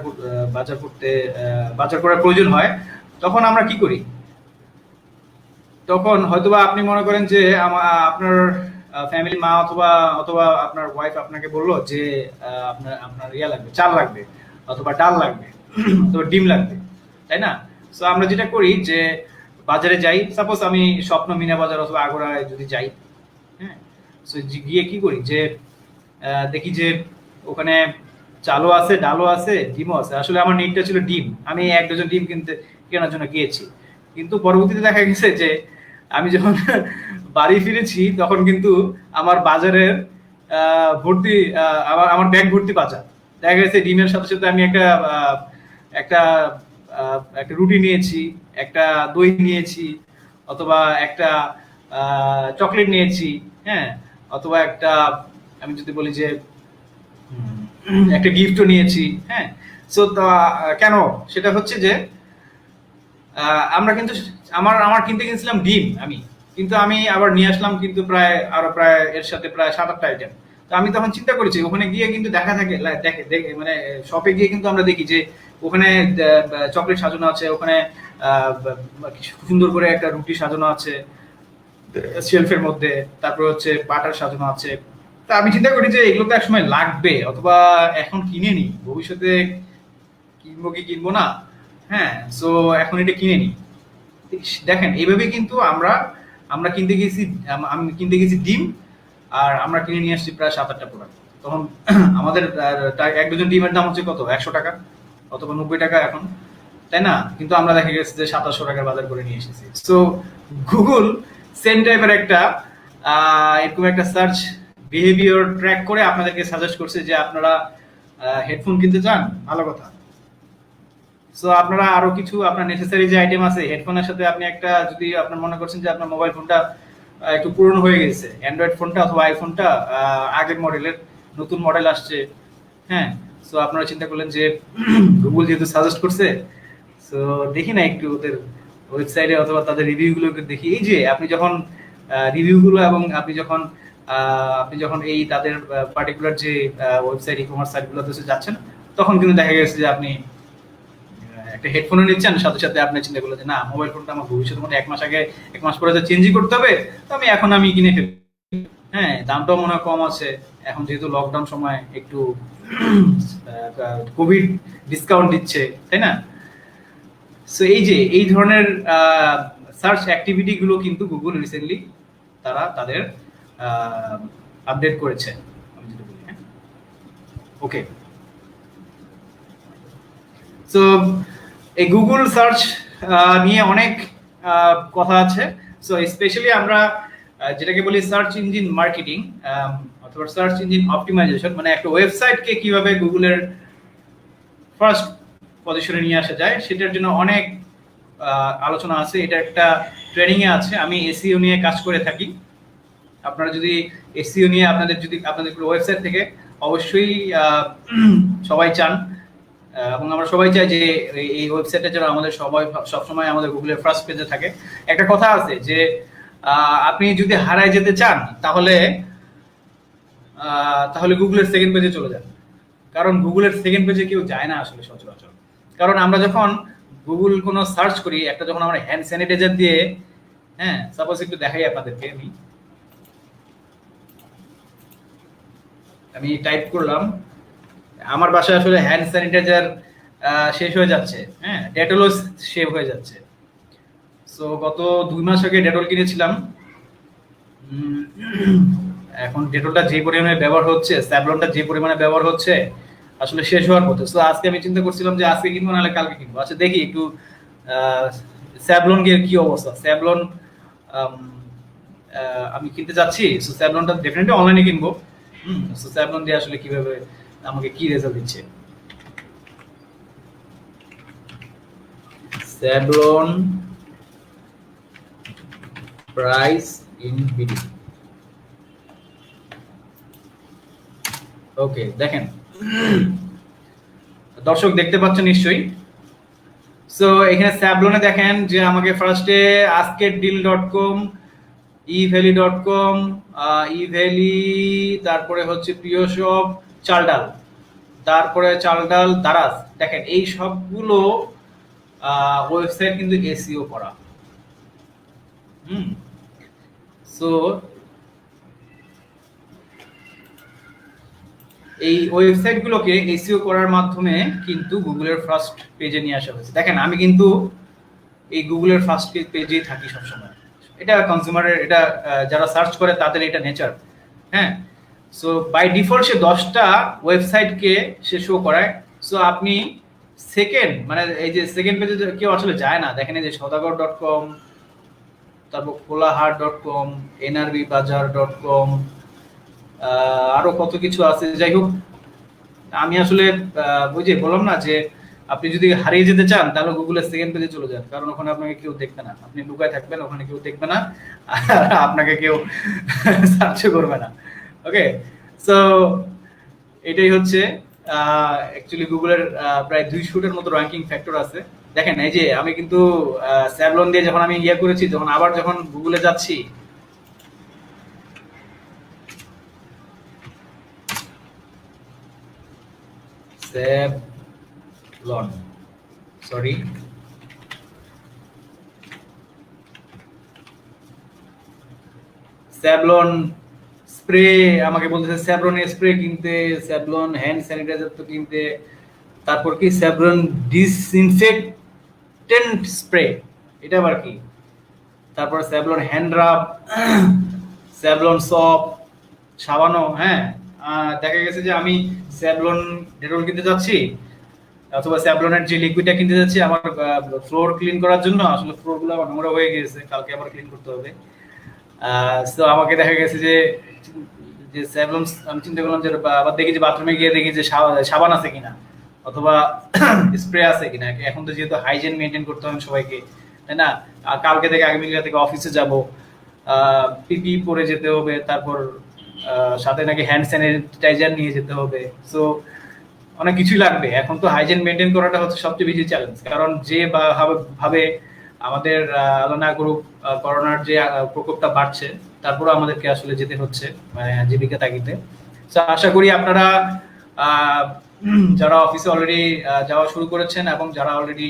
করার প্রয়োজন হয়, তখন আমরা কি করি? তখন হয়তোবা আপনি মনে করেন যে আপনার ফ্যামিলি মা অথবা আপনার ওয়াইফ আপনাকে বললো যে আপনার ইয়া লাগবে, চাল লাগবে অথবা ডাল লাগবে অথবা ডিম লাগবে, তাই না? সো আমরা যেটা করি যে বাজারে যাই, সাপোজ আমি স্বপ্ন মিনা বাজার অথবা আগোড়ায় যদি যাই, হ্যাঁ, সো গিয়ে কি করি যে দেখি যে ওখানে চালও আছে, ডালও আছে, ডিমও আছে। আসলে আমার নিডটা ছিল ডিম, আমি 1 ডজন ডিম কেনার জন্য গিয়েছি। কিন্তু পরবর্তীতে দেখা গেছে যে আমি যখন বাড়ি ফিরেছি তখন কিন্তু আমার বাজারের ভর্তি, আমার আমার ব্যাগ ভর্তি বাজার। দেখা গেছে ডিমের সাথে সাথে আমি একটা একটা রুটি নিয়েছি, একটা দই নিয়েছি, অথবা একটা চকলেট নিয়েছি, হ্যাঁ, অথবা একটা, আমি যদি বলি যে একটা গিফটও নিয়েছি, হ্যাঁ। সো কেন সেটা হচ্ছে যে আমরা কিন্তু আমার আমার কিনতে গেছিলাম ডিম আমি, কিন্তু আমি আবার নিয়ে আসলাম কিন্তু প্রায় এর সাথে প্রায় 7-8টা আইটেম। তো আমি তখন চিন্তা করেছি ওখানে গিয়ে কিন্তু দেখা থাকে দেখে মানে শপে গিয়ে কিন্তু আমরা দেখি যে ওখানে চকলেট সাজানো আছে, ওখানে সুন্দর করে একটা রুটি সাজানো আছে শেলফের মধ্যে, তারপর হচ্ছে বাটার সাজানো আছে। তা আমি চিন্তা করি যে এগুলো তো এক সময় লাগবে, অথবা এখন কিনে নি, ভবিষ্যতে কিনবো কি কিনবো না, হ্যাঁ। সো এখন এটা কিনে নি। দেখেন এইভাবে কিন্তু আমরা আমরা কিনতে গেছি, আমি কিনতে গেছি ডিম, আর আমরা কিনে নিয়ে আসছি প্রায় 7-8টা প্রোডাক্ট। তখন আমাদের 1 ডজন ডিমের দাম হচ্ছে কত, 100 টাকা অথবা 90 টাকা এখন, তাই না? কিন্তু আমরা দেখা গেছে যে 2700 টাকার বাজার করে নিয়ে এসেছি। সো গুগল সেম টাইপের একটা এরকম একটা সার্চ বিহেভিয়ার ট্র্যাক করে আপনাদেরকে সাজেস্ট করছে যে আপনারা হেডফোন কিনতে চান, ভালো কথা। সো আপনারা আরো কিছু আপনার নেসেসারি যে আইটেম আছে হেডফোনের সাথে, আপনি একটা যদি আপনার মনে করছেন যে আপনার মোবাইল ফোনটা একটু পুরনো হয়ে গেছে, অ্যান্ড্রয়েড ফোনটা অথবা আইফোনটা আগের মডেলের, নতুন মডেল আসছে, হ্যাঁ। সো আপনারা চিন্তা করলেন যে গুগল যেহেতু সাজেস্ট করছে, সো দেখি না একটু ওদের ওয়েবসাইটে অথবা তাদের রিভিউগুলো দেখি। এই যে আপনি যখন রিভিউগুলো এবং আপনি যখন এই তাদের পার্টিকুলার যে ওয়েবসাইট, ই কমার্স সাইটগুলোতে যাচ্ছেন, তখন কিন্তু দেখা গেছে যে আপনি একটা হেডফোনও নিচ্ছেন, সাথে সাথে আপনি চিন্তা করলেন যে না, মোবাইল ফোনটা আমার ভবিষ্যতে মধ্যে 1 মাস পরে তো চেঞ্জই করতে হবে, তো আমি কিনে ফেলি। হ্যাঁ, দামটাও মনে হয় কম আছে এখন, যেহেতু লকডাউন সময় একটু কোভিড ডিসকাউন্ট দিচ্ছে, তাই না? সো এই যে এই ধরনের সার্চ অ্যাক্টিভিটি গুলো কিন্তু গুগল রিসেন্টলি তারা তাদের আপডেট করেছে, আমি যেটা বলি। হ্যাঁ, ওকে। সো এই গুগল সার্চ নিয়ে অনেক কথা আছে। সো স্পেশালি আমরা যেটাকে বলি সার্চ ইঞ্জিন মার্কেটিং অথবা সার্চ ইঞ্জিন অপটিমাইজেশন, মানে একটা ওয়েবসাইটকে কিভাবে গুগলের ফার্স্ট পজিশনে নিয়ে আসা যায়, সেটার জন্য অনেক আলোচনা আছে। এটা একটা ট্রেনিং এ আছে। আমি এসইও নিয়ে কাজ করে থাকি। আপনারা যদি এসইও নিয়ে আপনাদের ওয়েবসাইট থেকে অবশ্যই সবাই চান, এবং আমরা সবাই চাই যে এই ওয়েবসাইটটা যেন আমাদের সবসময় আমাদের গুগলের ফার্স্ট পেজে থাকে। একটা কথা আছে যে আপনি যদি হারায় যেতে চান তাহলে গুগলের সেকেন্ড পেজে চলে যান, কারণ গুগলের সেকেন্ড পেজে কেউ যায় না আসলে সচরাচর। কারণ আমরা যখন গুগল কোনো সার্চ করি, যখন আমরা হ্যান্ড স্যানিটাইজার দিয়ে, হ্যাঁ, সাপোজ একটু দেখাই আপনাদেরকে, আমি টাইপ করলাম, আমার বাসায় আসলে হ্যান্ড স্যানিটাইজার শেষ হয়ে যাচ্ছে, হ্যাঁ, ডেটলও শেষ হয়ে যাচ্ছে। সো গত 2 মাস আগে ডেটল কিনেছিলাম। এখন ডেটলটা যে পরিমাণে ব্যবহার হচ্ছে, স্যাভলনটা যে পরিমাণে ব্যবহার হচ্ছে, আসলে শেষ হওয়ার পথে। সো আজকে আমি চিন্তা করছিলাম যে আজকে কিনবো নাহলে কালকে কিনবো। আচ্ছা দেখি একটু স্যাভলন গিয়ে কি অবস্থা। স্যাভলন আমি কিনতে যাচ্ছি। সো স্যাভলনটা ডেফিনেটলি অনলাইনে কিনবো। সো স্যাভলন দিয়ে আসলে কিভাবে আমাকে কি রেজাল্ট দিচ্ছে। Savlon price in video. Okay, দেখেন দর্শক দেখতে পাচ্ছেন নিশ্চয়ই। সো এখানে স্যাভলনে দেখেন যে আমাকে ফার্স্টে আজকেরডিল.com, ইভ্যালি.com, ইভ্যালি, তারপরে হচ্ছে প্রিয় শপ, চালডাল, তারপরে চালডাল, দারাজ। দেখেন এই সবগুলো ওয়েবসাইট কিন্তু এসইও করা। সো এই ওয়েবসাইট গুলোকে এসইও করার মাধ্যমে কিন্তু গুগলের ফার্স্ট পেজে নিয়ে আসা হয়েছে। দেখেন আমি কিন্তু এই গুগলের ফার্স্ট পেজেই থাকি সবসময়। এটা কনজিউমারের, এটা যারা সার্চ করে তাদের এটা নেচার। হ্যাঁ। সো বাই ডিফল্ট সে 10টা ওয়েবসাইটকে সে শো করায়। সো আপনি সেকেন্ড মানে এই যে সেকেন্ড পেজে কেউ আসলে যায় না, দেখেন এই যে সদাগর.com, তারপর কোলাহাট.com, nrbbazaar.com, আরো কত কিছু আছে। যাই হোক, আমি আসলে ওই যে বললাম না যে আপনি যদি হারিয়ে যেতে চান তাহলে গুগলের সেকেন্ড পেজে চলে যান, কারণ ওখানে আপনাকে কেউ দেখবে না, আপনি লুকায় থাকবেন, ওখানে কেউ দেখবে না, আর আপনাকে কেউ সার্চ করবে না। ওকে, সো এটাই হচ্ছে অ্যাকচুয়ালি গুগলের প্রায় 200টার মতো র্যাঙ্কিং ফ্যাক্টর আছে। দেখেন এই যে আমি কিন্তু স্যাভলন দিয়ে যখন আমি ইয়ে করেছি, যখন আবার যখন গুগলে যাচ্ছি, স্যাভলন, সরি, স্যাভলন স্প্রে, আমাকে বলতেছে স্যাভলন স্প্রে কিনতে, স্যাভলন হ্যান্ড স্যানিটাইজার তো কিনতে, তারপর কি স্যাভলন ডিসইনফেক্টেন্ট স্প্রে, এটা আবার কি, তারপর স্যাভলন হ্যান্ড রাব, স্যাভলন সপ, সাবানো। হ্যাঁ, দেখা গেছে যে আমি স্যাভলন ডেটল কিনতে যাচ্ছি অথবা স্যাভলনের যে লিকুইডটা কিনতে যাচ্ছি আমার ফ্লোর ক্লিন করার জন্য, আসলে ফ্লোর গুলো আমার নোংরা হয়ে গেছে, কালকে আবার ক্লিন করতে হবে। তো আমাকে দেখা গেছে যে যে স্যাভলন, আমি চিন্তা করলাম যে আবার দেখি যে বাথরুমে গিয়ে দেখি যে সাবান আছে কিনা অথবা স্প্রে আছে কিনা। এখন তো যেহেতু হাইজিন মেনটেন করতে হবে সবাইকে, তাই না? কালকে থেকে আগামীকাল থেকে অফিসে যাব, পিপি পরে যেতে হবে, তারপর সাথে নাকি হ্যান্ড স্যানিটাইজার নিয়ে যেতে হবে। সো অনেক কিছুই লাগবে। এখন তো হাইজিন মেনটেন করাটা হচ্ছে সবচেয়ে বেশি চ্যালেঞ্জ, কারণ যে ভাবে আমাদের আল্লাহ না করুক করোনার যে প্রকোপটা বাড়ছে, তারপরে আমাদেরকে আসলে যেতে হচ্ছে মানে জীবিকা তাগিদে। তো আশা করি আপনারা যারা অফিসে অলরেডি যাওয়া শুরু করেছেন এবং যারা অলরেডি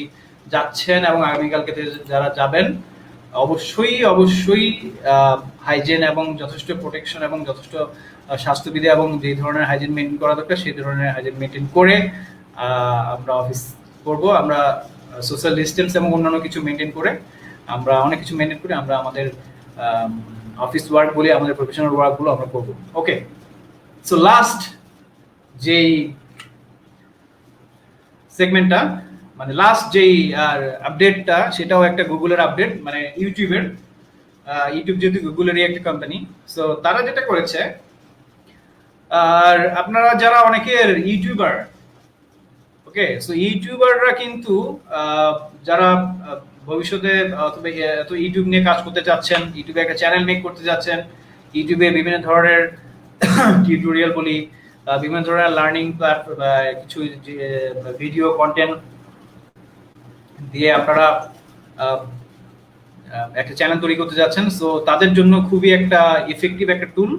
যাচ্ছেন এবং আগামীকালকে যারা যাবেন, অবশ্যই অবশ্যই হাইজিন এবং যথেষ্ট প্রোটেকশন এবং যথেষ্ট স্বাস্থ্যবিধি এবং যে ধরনের হাইজিন মেনটেন করা দরকার সেই ধরনের হাইজিন মেনটেন করে আমরা অফিস করব। আমরা সোশ্যাল ডিস্টেন্স এবং অন্যান্য কিছু মেনটেন করে, আমরা অনেক কিছু মেনটেন করে আমরা আমাদের অফিস ওয়ার্ক বলি, আমাদের প্রফেশনাল ওয়ার্কগুলো আমরা করব। ওকে, সো লাস্ট যেই সেগমেন্টটা মানে লাস্ট যেই আপডেটটা, সেটাও একটা গুগলের আপডেট, মানে ইউটিউবের। ইউটিউব যেহেতু গুগলেরই একটা কোম্পানি, সো তারা যেটা করেছে, আর আপনারা যারা অনেকের ইউটিউবার, ওকে, সো ইউটিউবাররা কিন্তু যারা ভবিষ্যতে তো ইউটিউব নিয়ে কাজ করতে চাচ্ছেন, ইউটিউবে একটা চ্যানেল মেক করতে যাচ্ছেন, ইউটিউবে বিভিন্ন ধরনের টিউটোরিয়াল বলি, বিভিন্ন ধরনের লার্নিং কিছু ভিডিও কন্টেন্ট দিয়ে আপনারা একটা চ্যানেল তৈরি করতে যাচ্ছেন, সো তাদের জন্য খুবই একটা ইফেক্টিভ একটা টুল।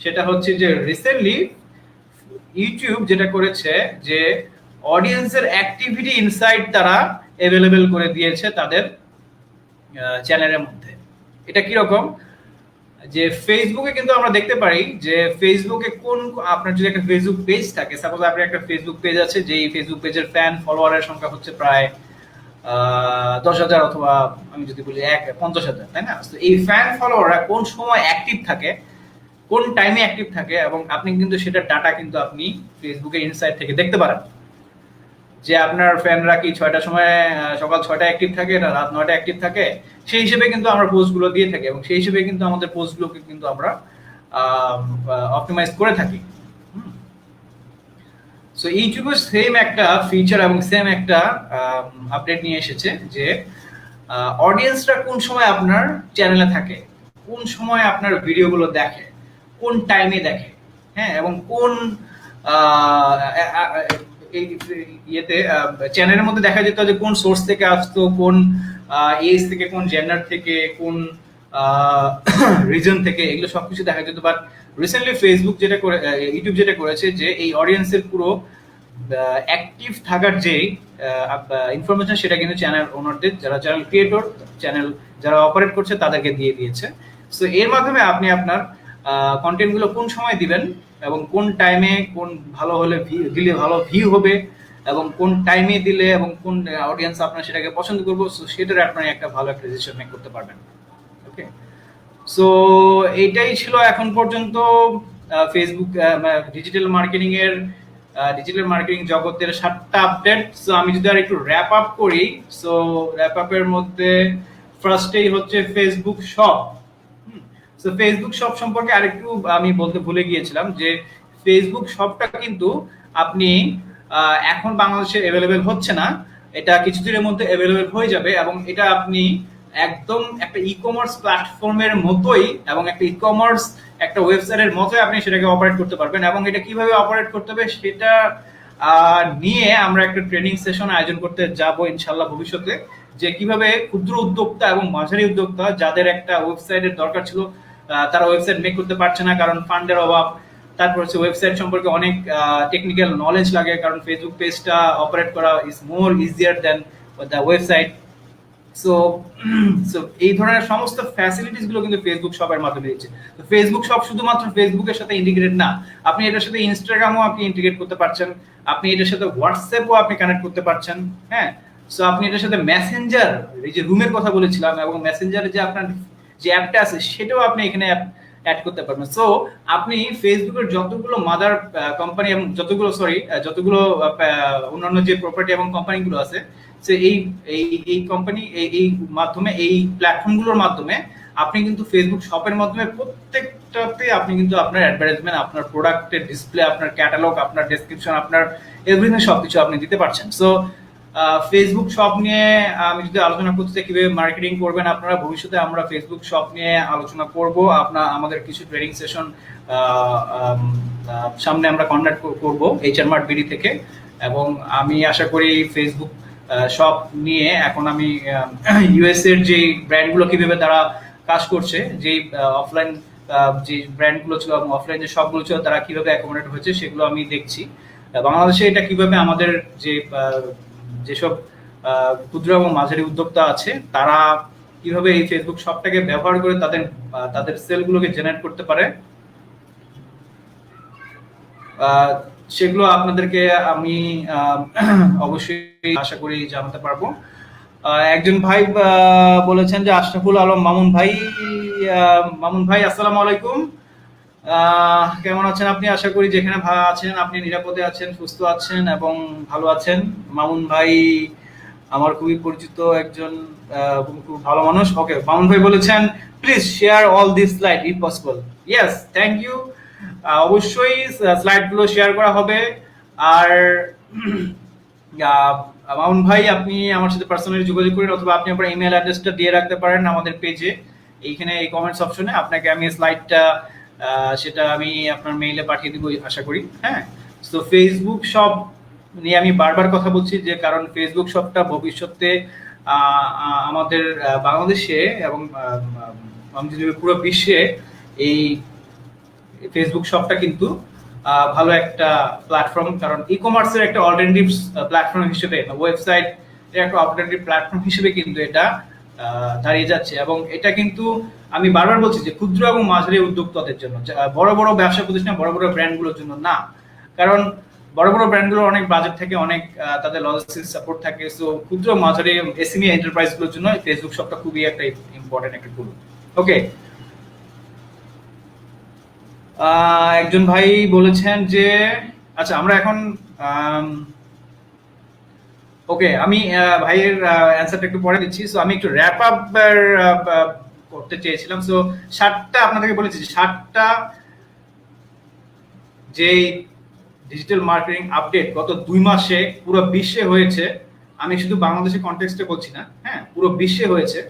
সেটা হচ্ছে যে রিসেন্টলি ইউটিউব যেটা করেছে যে অডিয়েন্সের অ্যাক্টিভিটি ইনসাইট তারা অ্যাভেলেবেল করে দিয়েছে তাদের চ্যানেলের মধ্যে। এটা কিরকম, যে ফেসবুকে কিন্তু আমরা দেখতে পারি যে ফেসবুকে কোন, আপনার যদি একটা ফেসবুক পেজ থাকে, সাপোজ আপনার একটা ফেসবুক পেজ আছে, যে এই ফেসবুক পেজের ফ্যান ফলোয়ারের সংখ্যা হচ্ছে প্রায় 10,000 অথবা আমি যদি বলি 50,000, তাই না? তো এই ফ্যান ফলোয়াররা কোন সময় অ্যাক্টিভ থাকে, কোন টাইমে অ্যাক্টিভ থাকে, এবং আপনি কিন্তু সেটার ডাটা কিন্তু আপনি ফেসবুকের ইনসাইট থেকে দেখতে পারেন যে আপনার ফ্যানরা কি 6টার সময় সকাল 6টায় অ্যাক্টিভ থাকে না রাত 9টায় অ্যাক্টিভ থাকে। সেই হিসেবে কিন্তু আমরা পোস্টগুলো দিয়ে থাকি এবং সেই হিসেবে কিন্তু আমাদের পোস্টগুলোকে কিন্তু আমরা অপটিমাইজ করে থাকি। সো ইউটিউবের সেম একটা ফিচার এবং সেম একটা আপডেট নিয়ে এসেছে যে অডিয়েন্সরা কোন সময় আপনার চ্যানেলে থাকে, কোন সময় আপনার ভিডিওগুলো দেখে, কোন টাইমে দেখে, হ্যাঁ, এবং কোন এই ইয়েতে চ্যানেলের মধ্যে দেখা যেত যে কোন সোর্স থেকে আসতো, কোন এজ থেকে, কোন জেন্ডার থেকে, কোন রিজন থেকে, এগুলো সবকিছু দেখা যেত। বাট রিসেন্টলি ফেসবুক যেটা করে, ইউটিউব যেটা করেছে যে এই অডিয়েন্সের পুরো অ্যাক্টিভ থাকার যে ইনফরমেশন সেটা কিন্তু চ্যানেল ওনারদের, যারা চ্যানেল ক্রিয়েটর, চ্যানেল যারা অপারেট করছে তাদেরকে দিয়ে দিয়েছে। সো এর মাধ্যমে আপনি আপনার কন্টেন্টগুলো কোন সময় দিবেন এবং কোন টাইমে কোন ভালো হলে দিলে ভালো ভিউ হবে এবং কোন টাইমে দিলে এবং কোন অডিয়েন্স আপনার সেটাকে পছন্দ করবো, সো সেটার আপনি একটা ভালো একটা ডিসিশন মেক করতে পারবেন। ওকে, সো এইটাই ছিল এখন পর্যন্ত ফেসবুক ডিজিটাল মার্কেটিং জগতের 7টা আপডেট। সো আমি যদি আর একটু র্যাপ আপ করি, সো র্যাপ আপের মধ্যে ফার্স্টেই হচ্ছে Facebook shop. So Facebook shop সম্পর্কে আরেকটু আমি বলতে ভুলে গিয়েছিলাম যে ফেসবুক শপটা কিন্তু আপনি এখন বাংলাদেশে অ্যাভেলেবেল হচ্ছে না, এটা কিছুদিনের মধ্যে অ্যাভেলেবেল হয়ে যাবে, এবং এটা আপনি একদম একটা ই কমার্স প্ল্যাটফর্মের মতোই এবং একটা ই কমার্স একটা ওয়েবসাইটের মতোই আপনি সেটাকে অপারেট করতে পারবেন। এবং এটা কিভাবে অপারেট করতে হবে সেটা নিয়ে আমরা একটা ট্রেনিং সেশন আয়োজন করতে যাব ইনশাল্লাহ ভবিষ্যতে, যে কিভাবে ক্ষুদ্র উদ্যোক্তা এবং মাঝারি উদ্যোক্তা যাদের একটা ওয়েবসাইটের দরকার ছিল, তারা ওয়েবসাইট মেক করতে পারছে না কারণ ফান্ডের অভাব, তারপর হচ্ছে ওয়েবসাইট সম্পর্কে অনেক টেকনিক্যাল নলেজ লাগে, কারণ ফেসবুক পেজটা অপারেট করা is more easier than the website. So so এই ধরনের সমস্ত ফ্যাসিলিটিস গুলো কিন্তু ফেসবুক শপের মাধ্যমে দিচ্ছে। তো ফেসবুক শপ শুধুমাত্র ফেসবুকের সাথে ইন্টিগ্রেট না, আপনি এটার সাথে ইনস্টাগ্রামও আপনি ইন্টিগ্রেট করতে পারছেন, আপনি এটার সাথে হোয়াটসঅ্যাপও আপনি কানেক্ট করতে পারছেন। হ্যাঁ, সো আপনি এটার সাথে মেসেঞ্জার, এই যে রুমের কথা বলেছিলাম, এবং মেসেঞ্জারে যে আপনার যে অ্যাপটা আছে সেটাও আপনি এখানে অ্যাড করতে পারবেন। সো আপনি ফেসবুকের যতগুলো মাদার কোম্পানি এবং যতগুলো অন্যান্য যে প্রপার্টি এবং কোম্পানিগুলো আছে, সো এই কোম্পানি এই মাধ্যমে এই প্ল্যাটফর্মগুলোর মাধ্যমে আপনি কিন্তু ফেসবুক শপের মাধ্যমে প্রত্যেকটাতে আপনি কিন্তু আপনার অ্যাডভার্টাইজমেন্ট, আপনার প্রোডাক্টের ডিসপ্লে, আপনার ক্যাটালগ, আপনার ডেসক্রিপশন, আপনার এভরিথিং সবকিছু আপনি দিতে পারছেন। সো ফেসবুক শপ নিয়ে আমি যদি আলোচনা করতে চাই কিভাবে মার্কেটিং করবেন আপনারা ভবিষ্যতে, আমরা ফেসবুক শপ নিয়ে আলোচনা করব। আমাদের কিছু ট্রেনিং সেশন সামনে আমরা কন্ডাক্ট করব এইচআর মার্ট বিডি থেকে, এবং আমি আশা করি ফেসবুক শপ নিয়ে এখন আমি ইউএস এর যে ব্র্যান্ডগুলো কিভাবে তারা কাজ করছে, যে অফলাইন যে ব্র্যান্ডগুলো ছিল এবং অফলাইন যে শপগুলো ছিল তারা কিভাবে অ্যাকোমোডেট হয়েছে সেগুলো আমি দেখছি। বাংলাদেশে এটা কিভাবে আমাদের যেসব ক্ষুদ্র এবং মাঝারি উদ্যোক্তা আছে তারা কিভাবে এই ফেসবুক শপটাকে ব্যবহার করে তাদের সেলগুলোকে জেনারেট করতে পারে, সেগুলো আপনাদেরকে আমি অবশ্যই আশা করি জানাতে পারবো। একজন ভাই বলেছেন যে আশরাফুল আলম মামুন ভাই আসসালামু আলাইকুম, কেমন আছেন আপনি? আশা করি যেখানে আছেন আপনি নিরাপদে আছেন, সুস্থ আছেন এবং ভালো আছেন। মামুন ভাই আমার খুবই পরিচিত একজন খুব ভালো মানুষ। ওকে, মামুন ভাই বলেছেন please share all this slide if possible. Yes, thank you. অবশ্যই স্লাইডগুলো শেয়ার করা হবে। আর মামুন ভাই আপনি আমার সাথে পার্সোনালি যোগাযোগ করেন, অথবা আপনি আপনার ইমেল অ্যাড্রেসটা দিয়ে রাখতে পারেন আমাদের পেজে, এইখানে এই কমেন্টস অপশনে আপনাকে আমি স্লাইডটা সেটা আমি আপনার মেইলে পাঠিয়ে দিব আশা করি। হ্যাঁ, তো ফেসবুক শপ নিয়ে আমি বারবার কথা বলছি যে কারণ ফেসবুক শপটা ভবিষ্যতে আমাদের বাংলাদেশে এবং আমি যদি পুরো বিশ্বে এই ফেসবুক শপটা কিন্তু ভালো একটা প্ল্যাটফর্ম, কারণ ই কমার্সের একটা অল্টারনেটিভ প্ল্যাটফর্ম হিসেবে, ওয়েবসাইট একটা অল্টারনেটিভ প্ল্যাটফর্ম হিসেবে কিন্তু এটা দাঁড়িয়ে যাচ্ছে। এবং এটা কিন্তু আমি বারবার বলছি যে ক্ষুদ্র এবং মাঝারি উদ্যোক্তাদের জন্য, বড় বড় ব্যবসা প্রতিষ্ঠান, বড় বড় ব্র্যান্ডগুলোর জন্য না, কারণ বড় বড় ব্র্যান্ডগুলোর অনেক বাজেট থাকে, অনেক তাদের লজিস্টিক সাপোর্ট থাকে। সো ক্ষুদ্র মাঝারি এসএমই এন্টারপ্রাইজগুলোর জন্য ফেসবুক শপটা খুবই একটা ইম্পর্টেন্ট একটা টুল। ওকে, একজন ভাই বলেছেন যে আচ্ছা আমরা এখন ওকে, আমি ভাইয়ের অ্যান্সারটা একটু পরে দিচ্ছি। সো আমি একটু র্যাপ আপ করতে চেয়েছিলাম। সো 7টা আপনাদেরকে বলেছি, 7টা যে ডিজিটাল মার্কেটিং আপডেট গত 2 মাসে পুরো বিশ্বে হয়েছে, আমি শুধু বাংলাদেশের কনটেক্সটে বলছি না, হ্যাঁ পুরো বিশ্বে হয়েছে,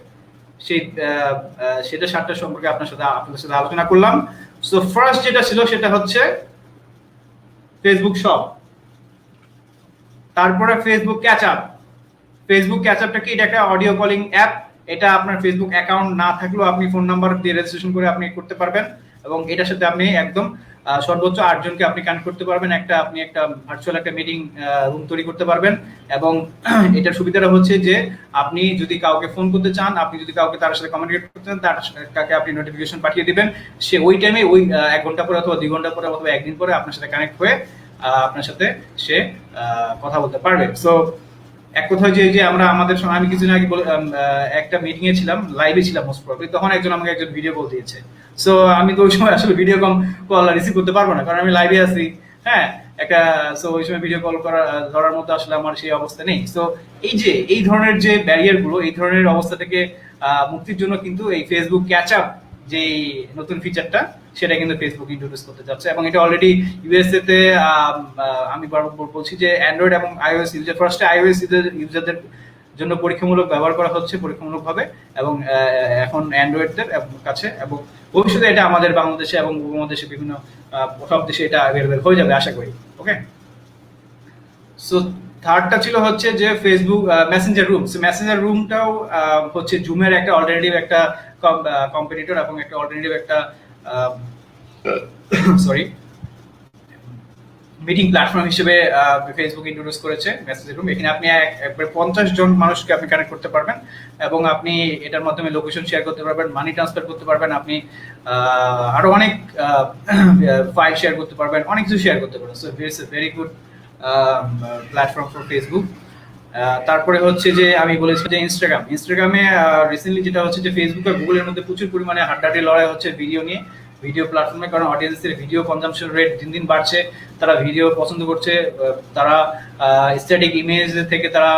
সেটা 7টা সম্পর্কে আপনাদের সাথে আলোচনা করলাম। সো ফার্স্ট যেটা ছিল সেটা হচ্ছে ফেসবুক শপ, তারপরে ফেসবুক ক্যাচআপটা কি? এটা একটা অডিও কলিং অ্যাপ। এটা আপনার ফেসবুক অ্যাকাউন্ট না থাকলেও আপনি ফোন নাম্বার দিয়ে রেজিস্ট্রেশন করে আপনি করতে পারবেন, এবং এটার সাথে আপনি একদম সর্বোচ্চ 8 জনকে আপনি কানেক্ট করতে পারবেন, আপনি একটা ভার্চুয়াল একটা মিটিং রুম তৈরি করতে পারবেন। এবং এটার সুবিধাটা হচ্ছে যে আপনি যদি কাউকে ফোন করতে চান, আপনি যদি কাউকে তার সাথে কমিউনিকেট করতে চান, তাকে আপনি নোটিফিকেশন পাঠিয়ে দিবেন, সে ওই টাইমে ওই 1 ঘন্টা পরে অথবা 2 ঘন্টা পরে অথবা 1 দিন পরে আপনার সাথে কানেক্ট হয়ে আপনার সাথে সে কথা বলতে পারবে। সো এক কথায় যে আমরা আমাদের সঙ্গে, আমি কিছুদিন আগে একটা মিটিং এ ছিলাম, লাইভে ছিলাম মোস্ট প্রবাবলি, তখন আমাকে একজন ভিডিও কল দিয়েছে। সো আমি তো ওই সময় আসলে ভিডিও কল রিসিভ করতে পারবো না, কারণ আমি লাইভে আছি। হ্যাঁ, একটা সো ওই সময় ভিডিও কল ধরার মতো আসলে আমার সেই অবস্থা নেই। সো এই ধরনের যে ব্যারিয়ার গুলো, এই ধরনের অবস্থা থেকে মুক্তির জন্য কিন্তু এই ফেসবুক ক্যাচ আপ যে নতুন ফিচারটা, সেটা কিন্তু ফেসবুক ইন্ট্রোডিউস করতে যাচ্ছে, এবং এটা অলরেডি ইউএসএ তে আমি বলছি যে অ্যান্ড্রয়েড এবং আইওএস ইউজার, ফার্স্টে আইওএস ইউজারদের জন্য পরীক্ষামূলক ব্যবহার করা হচ্ছে পরীক্ষামূলকভাবে, এবং এখন অ্যান্ড্রয়েডদের কাছে, এবং ভবিষ্যতে এটা আমাদের বাংলাদেশে এবং উপমহাদেশে বিভিন্ন সব দেশে এটা অ্যাভেলেবেল হয়ে যাবে আশা করি। ওকে, সো থার্ডটা ছিল হচ্ছে যে ফেসবুক মেসেঞ্জার রুম। মেসেঞ্জার রুমটাও হচ্ছে জুমের একটা অল্টারনেটিভ, একটা কম্পিটিটর, এবং একটা অল্টারনেটিভ একটা সরি মিটিং প্ল্যাটফর্ম হিসেবে ফেসবুক ইন্ট্রোডিউস করেছে মেসেঞ্জার রুম। এখানে আপনি একবার 50 জন মানুষকে আপনি কানেক্ট করতে পারবেন, এবং আপনি এটার মাধ্যমে লোকেশন শেয়ার করতে পারবেন, মানি ট্রান্সফার করতে পারবেন, আপনি আরো অনেক ফাইল শেয়ার করতে পারবেন, অনেক কিছু শেয়ার করতে পারবেন। So it's a very good platform for Facebook. তারপরে হচ্ছে যে আমি বলেছি যে ইনস্টাগ্রামে রিসেন্টলি যেটা হচ্ছে যে ফেসবুক আর গুগলের মধ্যে প্রচুর পরিমাণে হাড্ডাহাড্ডি লড়াই হচ্ছে ভিডিও নিয়ে, ভিডিও প্ল্যাটফর্মে, কারণ অডিয়েন্সের ভিডিও কনজাম্পশন রেট দিন দিন বাড়ছে, তারা ভিডিও পছন্দ করছে, তারা স্ট্যাটিক ইমেজ থেকে তারা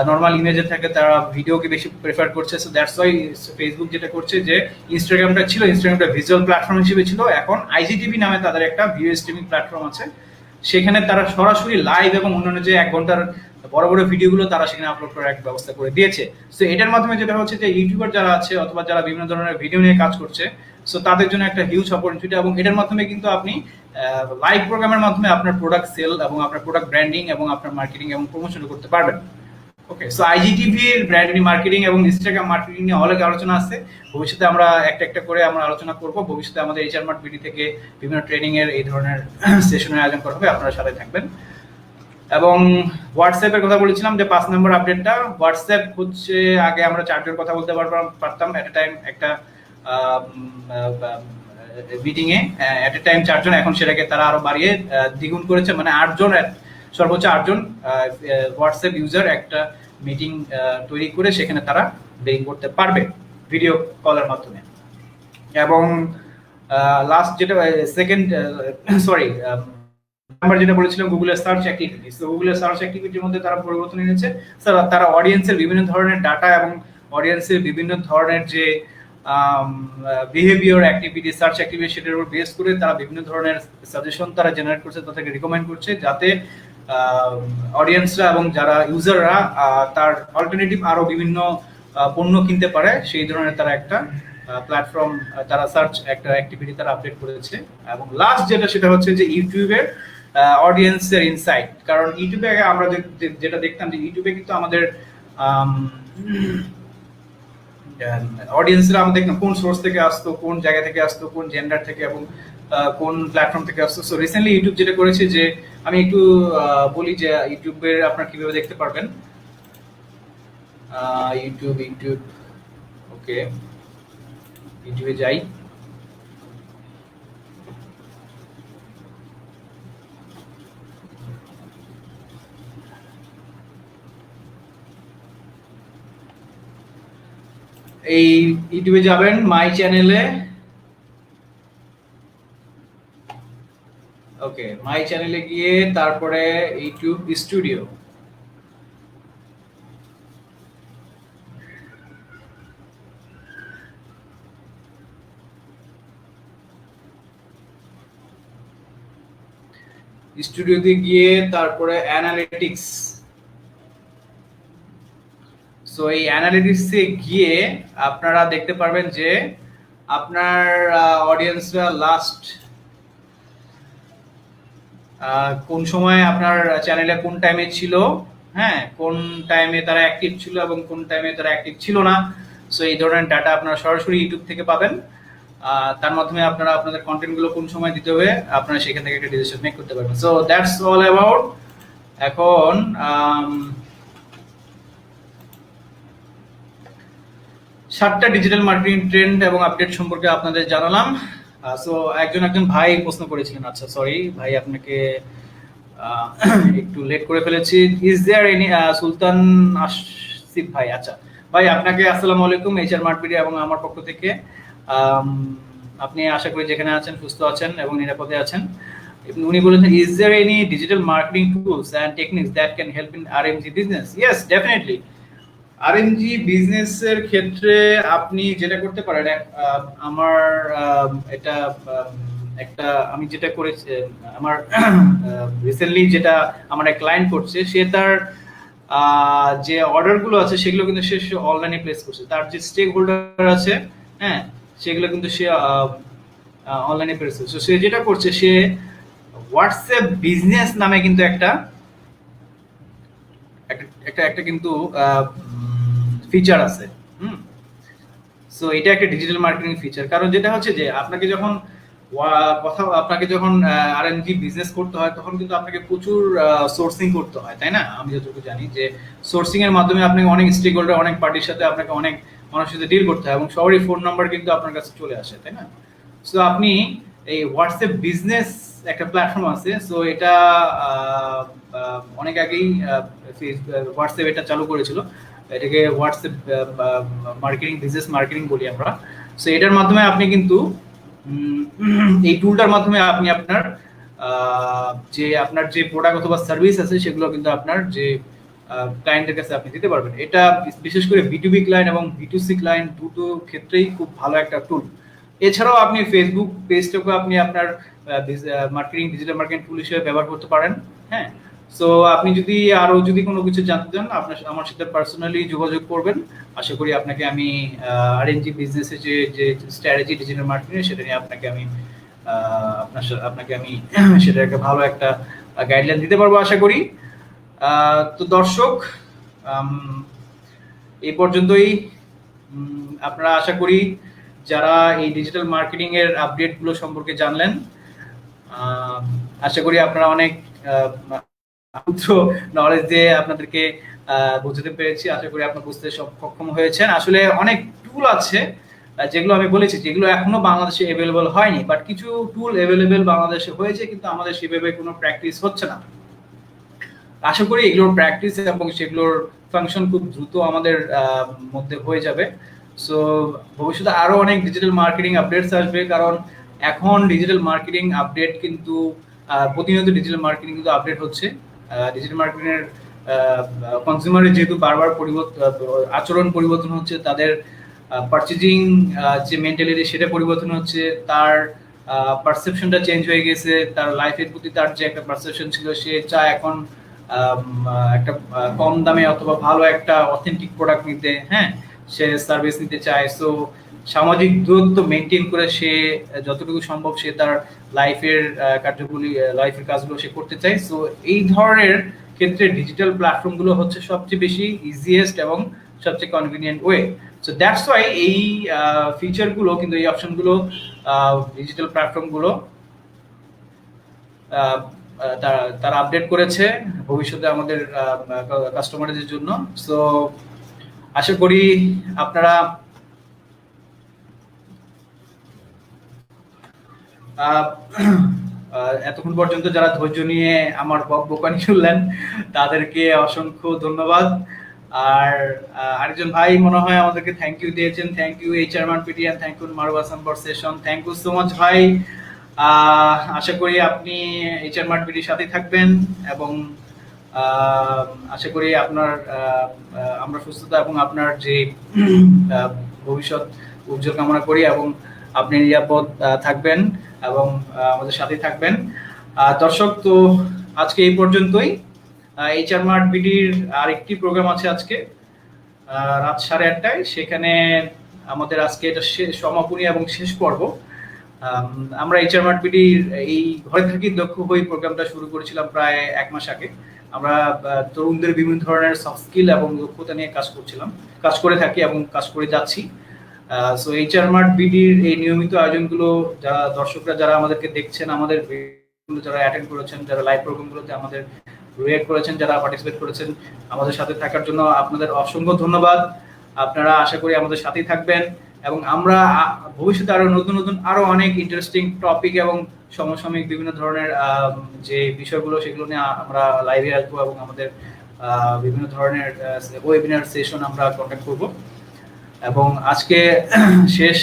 নর্মাল ইমেজের থেকে তারা ভিডিওকে বেশি প্রেফার করছে। সো দ্যাটস ওয়াই ফেসবুক যেটা করছে যে ইনস্টাগ্রামটা ভিজুয়াল প্ল্যাটফর্ম হিসেবে ছিল, এখন আইজিটিভি নামে তাদের একটা ভিডিও স্ট্রিমিং প্ল্যাটফর্ম আছে, সেখানে তারা সরাসরি লাইভ এবং অন্যান্য যে 1 ঘন্টার বড় বড় ভিডিওগুলো তারা সেখানে আপলোড করার একটা ব্যবস্থা করে দিয়েছে। সো এটার মাধ্যমে যেটা হচ্ছে যে ইউটিউবার যারা আছে অথবা যারা বিভিন্ন ধরনের ভিডিও নিয়ে কাজ করছে, সো তাদের জন্য একটা হিউজ অপরচুনিটি, এবং এটার মাধ্যমে কিন্তু আপনি লাইভ প্রোগ্রামের মাধ্যমে আপনার প্রোডাক্ট সেল এবং আপনার প্রোডাক্ট ব্র্যান্ডিং এবং আপনার মার্কেটিং এবং প্রমোশন করতে পারবেন। ওকে, সো আইজিটিভির ব্র্যান্ডিং মার্কেটিং এবং ইনস্টাগ্রাম মার্কেটিং নিয়ে অনেক আলোচনা আছে, ভবিষ্যতে আমরা একটা করে আমরা আলোচনা করব। ভবিষ্যতে আমাদের এইচআর মার্ট বিডি থেকে বিভিন্ন ট্রেনিং এর এই ধরনের সেশনের আয়োজন করা হবে, আপনারা সাথে থাকবেন। এবং হোয়াটসঅ্যাপের কথা বলেছিলাম যে 5 নম্বর আপডেটটা, হোয়াটসঅ্যাপ হচ্ছে আগে আমরা 4 জন কথা বলতে পারতাম এট এ টাইম, একটা meeting A at a time 4 জন, এখন সেটাকে তারা আরো বাড়িয়ে দ্বিগুণ করেছে, মানে 8 জন, সর্বোচ্চ 8 জন হোয়াটসঅ্যাপ ইউজার একটা মিটিং তৈরি করে সেখানে তারা মিটিং করতে পারবে ভিডিও কলের মাধ্যমে। এবং লাস্ট যেটা সেকেন্ড নাম্বার যেটা বলেছিলাম গুগলের সার্চ অ্যাক্টিভিটি, তো গুগলের সার্চ অ্যাক্টিভিটির মধ্যে তারা পরিবর্তন এনেছে। তারা অডিয়েন্সের বিভিন্ন ধরনের ডাটা এবং অডিয়েন্সের বিভিন্ন ধরনের যে বিহেভিয়ার অ্যাক্টিভিটি, সার্চ অ্যাক্টিভিটি, সেটার উপর বেস করে তারা বিভিন্ন ধরনের সাজেশন তারা জেনারেট করছে, তাদেরকে রিকমেন্ড করছে, যাতে অডিয়েন্সরা এবং যারা ইউজাররা তার অল্টারনেটিভ আরো বিভিন্ন পণ্য কিনতে পারে, সেই ধরনের তারা একটা প্ল্যাটফর্ম, তারা সার্চ একটা অ্যাক্টিভিটি তারা আপডেট করেছে। এবং লাস্ট যেটা সেটা হচ্ছে যে ইউটিউবের অডিয়েন্সের ইনসাইট, কারণ ইউটিউবে আমরা যেটা দেখতাম যে ইউটিউবে কিন্তু আমাদের অডিয়েন্সরা আমরা দেখতাম কোন সোর্স থেকে আসতো, কোন জায়গা থেকে আসতো, কোন জেন্ডার থেকে এবং কোন প্ল্যাটফর্ম থেকে আসতো। সো রিসেন্টলি ইউটিউব যেটা করেছে যে, আমি একটু বলি যে ইউটিউবের আপনারা কিভাবে দেখতে পারবেন। ইউটিউব ওকে, ইউটিউবে যাই। এই ইউটিউবে যাবেন, মাই চ্যানেলে, ওকে, মাই চ্যানেলে গিয়ে তারপরে ইউটিউব স্টুডিও, স্টুডিওতে গিয়ে তারপরে অ্যানালিটিক্স। সো এই অ্যানালিটিক্সে গিয়ে আপনারা দেখতে পারবেন যে আপনার অডিয়েন্সরা লাস্ট কোন সময় আপনার চ্যানেলে কোন টাইমে ছিল, হ্যাঁ, কোন টাইমে তারা অ্যাক্টিভ ছিল এবং কোন টাইমে তারা অ্যাক্টিভ ছিল না। সো এই ধরনের ডাটা আপনারা সরাসরি ইউটিউব থেকে পাবেন। তার মাধ্যমে আপনারা আপনাদের কন্টেন্টগুলো কোন সময় দিতে হবে আপনারা সেখান থেকে একটা ডিসিশন মেক করতে পারবেন। So that's all about. এখন 7টা ডিজিটাল মার্কেটিং ট্রেন্ড এবং আপডেট সম্পর্কে আপনাদের জানালাম। সো একজন ভাই প্রশ্ন করেছিলেন, আচ্ছা সরি ভাই, আপনাকে আহ, একটু লেট করে ফেলেছি। ইজ দেয়ার এনি সুলতান আসিফ ভাই, আচ্ছা ভাই আপনাকে আসসালামু আলাইকুম এইচআর মার্কেটিং এবং আমার পক্ষ থেকে। আম, আপনি আশা করি যেখানে আছেন সুস্থ আছেন এবং নিরাপদে আছেন। উনি বলেছেন is there any digital marketing tools and techniques that can help in RMG business? Yes, definitely. RMG বিজনেসের ক্ষেত্রে আপনি যেটা করতে পারেন, আমার এটা একটা আমি যেটা করেছি, আমার রিসেন্টলি যেটা আমার এক ক্লায়েন্ট করছে, সে তার যে অর্ডার গুলো আছে সেগুলো কিন্তু সে অনলাইনে প্লেস করছে। তার যে স্টেক হোল্ডার আছে, হ্যাঁ, সেগুলো কিন্তু সে অনলাইনে প্লেস করছে। সে যেটা করছে, সে হোয়াটসঅ্যাপ বিজনেস নামে কিন্তু একটা একটা একটা কিন্তু ফিচার আছে। হুম। সো এটা একটা ডিজিটাল মার্কেটিং ফিচার। কারণ যেটা হচ্ছে যে আপনাকে যখন আপনাকে যখন আরএমজি বিজনেস করতে হয়, তখন কিন্তু আপনাকে প্রচুর সোর্সিং করতে হয়, তাই না? আমি যতটুকু জানি যে সোর্সিং এর মাধ্যমে আপনাকে অনেক স্টেক হোল্ডার, অনেক পার্টির সাথে আপনাকে অনেক মানুষের সাথে ডিল করতে হয় এবং সবারই ফোন নাম্বার কিন্তু আপনার কাছে চলে আসে, তাই না? সো আপনি এই হোয়াটসঅ্যাপ বিজনেস একটা প্ল্যাটফর্ম আছে। সো এটা অনেক আগেই হোয়াটসঅ্যাপ এটা চালু করেছিল। এটাকে হোয়াটসঅ্যাপ মার্কেটিং, বিজনেস মার্কেটিং বলি আমরা। সো এটার মাধ্যমে আপনি কিন্তু এই টুলটার মাধ্যমে আপনি আপনার যে প্রোডাক্ট অথবা সার্ভিস আছে সেগুলো কিন্তু আপনার যে ক্লায়েন্টের কাছে আপনি দিতে পারবেন। এটা বিশেষ করে বিটুবি ক্লায়েন্ট এবং বিটুসি ক্লায়েন্ট দুটো ক্ষেত্রেই খুব ভালো একটা টুল। এছাড়াও আপনি ফেসবুক পেজটাকে আপনি আপনার মার্কেটিং, ডিজিটাল মার্কেটিং টুল হিসেবে ব্যবহার করতে পারেন। হ্যাঁ। সো আপনি যদি কোনো কিছু জানতে চান, আপনার আমার সাথে পার্সোনালি যোগাযোগ করবেন। আশা করি আপনাকে আমি আরএনজি বিজনেসের যে স্ট্র্যাটেজি ডিজিটাল মার্কেটিং, সেটা নিয়ে আপনাকে আমি সেটা একটা ভালো একটা গাইডলাইন দিতে পারবো আশা করি। তো দর্শক, এই পর্যন্তই। আপনারা আশা করি যারা এই ডিজিটাল মার্কেটিং এর আপডেট গুলো সম্পর্কে জানলেন, আশা করি আপনারা অনেক নলেজ দিয়ে আপনাদেরকে বুঝতে পেরেছি। আশা করি আপনারা বুঝতে সক্ষম হয়েছেন। আসলে অনেক টুল আছে যেগুলো আমি বলেছি, যেগুলো এখনো বাংলাদেশে অ্যাভেলেবল হয়নি, বাট কিছু টুল অ্যাভেলেবেল বাংলাদেশে হয়েছে, কিন্তু আমাদের সেভাবে কোনো প্র্যাকটিস হচ্ছে না। আশা করি এগুলোর প্র্যাকটিস এবং সেগুলোর ফাংশন খুব দ্রুত আমাদের মধ্যে হয়ে যাবে। সো ভবিষ্যতে আরো অনেক ডিজিটাল মার্কেটিং আপডেটস আসবে, কারণ এখন ডিজিটাল মার্কেটিং আপডেট কিন্তু প্রতিনিয়ত ডিজিটাল মার্কেটিং কিন্তু আপডেট হচ্ছে। ডিজিটাল মার্কেটিং এর কনজিউমারের যেহেতু বারবার আচরণ পরিবর্তন হচ্ছে, তাদের পারচেজিং যে মেন্টালিটি সেটা পরিবর্তন হচ্ছে, তার পারসেপশনটা চেঞ্জ হয়ে গেছে, তার লাইফের প্রতি তার যে একটা পারসেপশন ছিল, সে চায় এখন একটা কম দামে অথবা ভালো একটা অথেন্টিক প্রোডাক্ট নিতে। হ্যাঁ, সে সার্ভিস নিতে চায়। সো সামাজিক দূরত্ব মেনটেন করে সে যতটুকু সম্ভব সে তার লাইফের কাজগুলো সে করতে চায়। সো এই ধরনের ক্ষেত্রে ডিজিটাল প্ল্যাটফর্মগুলো হচ্ছে সবচেয়ে বেশি ইজিয়েস্ট এবং সবচেয়ে convenient way. So that's why এই ফিচারগুলো কিন্তু, এই অপশনগুলো ডিজিটাল প্ল্যাটফর্মগুলো তারা আপডেট করেছে ভবিষ্যতে আমাদের কাস্টমারদের জন্য। সো আশা করি আপনারা এতক্ষণ পর্যন্ত যারা ধৈর্য নিয়ে আমার বকবকানি শুনলেন, তাদেরকে অসংখ্য ধন্যবাদ। আর আরেকজন ভাই মনে হয় আমাদেরকে থ্যাংক ইউ দিয়েছেন। Thank you HR marketing and thank you Maruf Hasan for session. Thank you so much ভাই। আশা করি আপনি এইচআর মার্কেটিংয়ের সাথে থাকবেন এবং আশা করি আমরা সুস্থতা এবং আপনার যে ভবিষ্যৎ উজ্জ্বল কামনা করি, এবং আপনি নিরাপদ থাকবেন এবং আমাদের সাথে থাকবেন। দর্শক, তো আজকে এই পর্যন্তই। এইচআর মার্ট বিডির আরেকটি প্রোগ্রাম আছে আজকে রাত 8:30টায়। সেখানে আমাদের আজকে এটা সমাপনী এবং শেষ পর্ব। আমরা এইচআর মার্ট বিডির এই ঘরে থাকি দক্ষ হই প্রোগ্রামটা শুরু করেছিলাম প্রায় 1 মাস আগে। আমরা তরুণদের বিভিন্ন ধরনের সফট স্কিল এবং দক্ষতা নিয়ে কাজ করে থাকি এবং কাজ করে যাচ্ছি। সো এইচআর মার্ট বিডির এই নিয়মিত আয়োজনগুলো যারা দর্শকরা যারা আমাদেরকে দেখছেন, আমাদের যারা অ্যাটেন্ড করেছেন, যারা লাইভ প্রোগ্রামগুলোতে আমাদের রিঅ্যাক্ট করেছেন, যারা পার্টিসিপেট করেছেন, আমাদের সাথে থাকার জন্য আপনাদের অসংখ্য ধন্যবাদ। আপনারা আশা করি আমাদের সাথেই থাকবেন এবং আমরা ভবিষ্যতে আরো নতুন নতুন আরো অনেক ইন্টারেস্টিং টপিক এবং সমসাময়িক বিভিন্ন ধরনের যে বিষয়গুলো সেগুলো নিয়ে আমরা লাইভে আসবো এবং আমাদের বিভিন্ন ধরনের ওয়েবিনার সেশন আমরা কন্ডাক্ট করব। এবং আজকে শেষ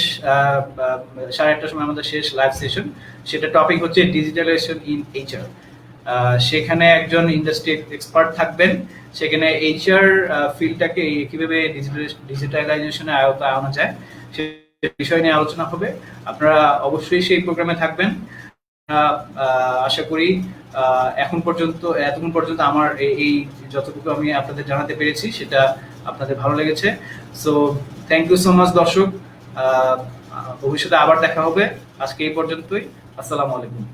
1:30টার সময় আমাদের শেষ লাইভ সেশন, সেটা টপিক হচ্ছে ডিজিটালাইজেশন ইন এইচআর। সেখানে একজন ইন্ডাস্ট্রি এক্সপার্ট থাকবেন, সেখানে এইচআর ফিল্ডটাকে কিভাবে ডিজিটালাইজেশনের আওতায় আনা যায় সে বিষয় নিয়ে আলোচনা হবে। আপনারা অবশ্যই সেই প্রোগ্রামে থাকবেন। আশা করি এতক্ষণ পর্যন্ত আমার এই যতটুকু আমি আপনাদের জানাতে পেরেছি সেটা আপনাদের ভালো লেগেছে। So thank you so much দর্শক, ভবিষ্যতে আবার দেখা হবে। আজকে এই পর্যন্তই। আসসালামু আলাইকুম।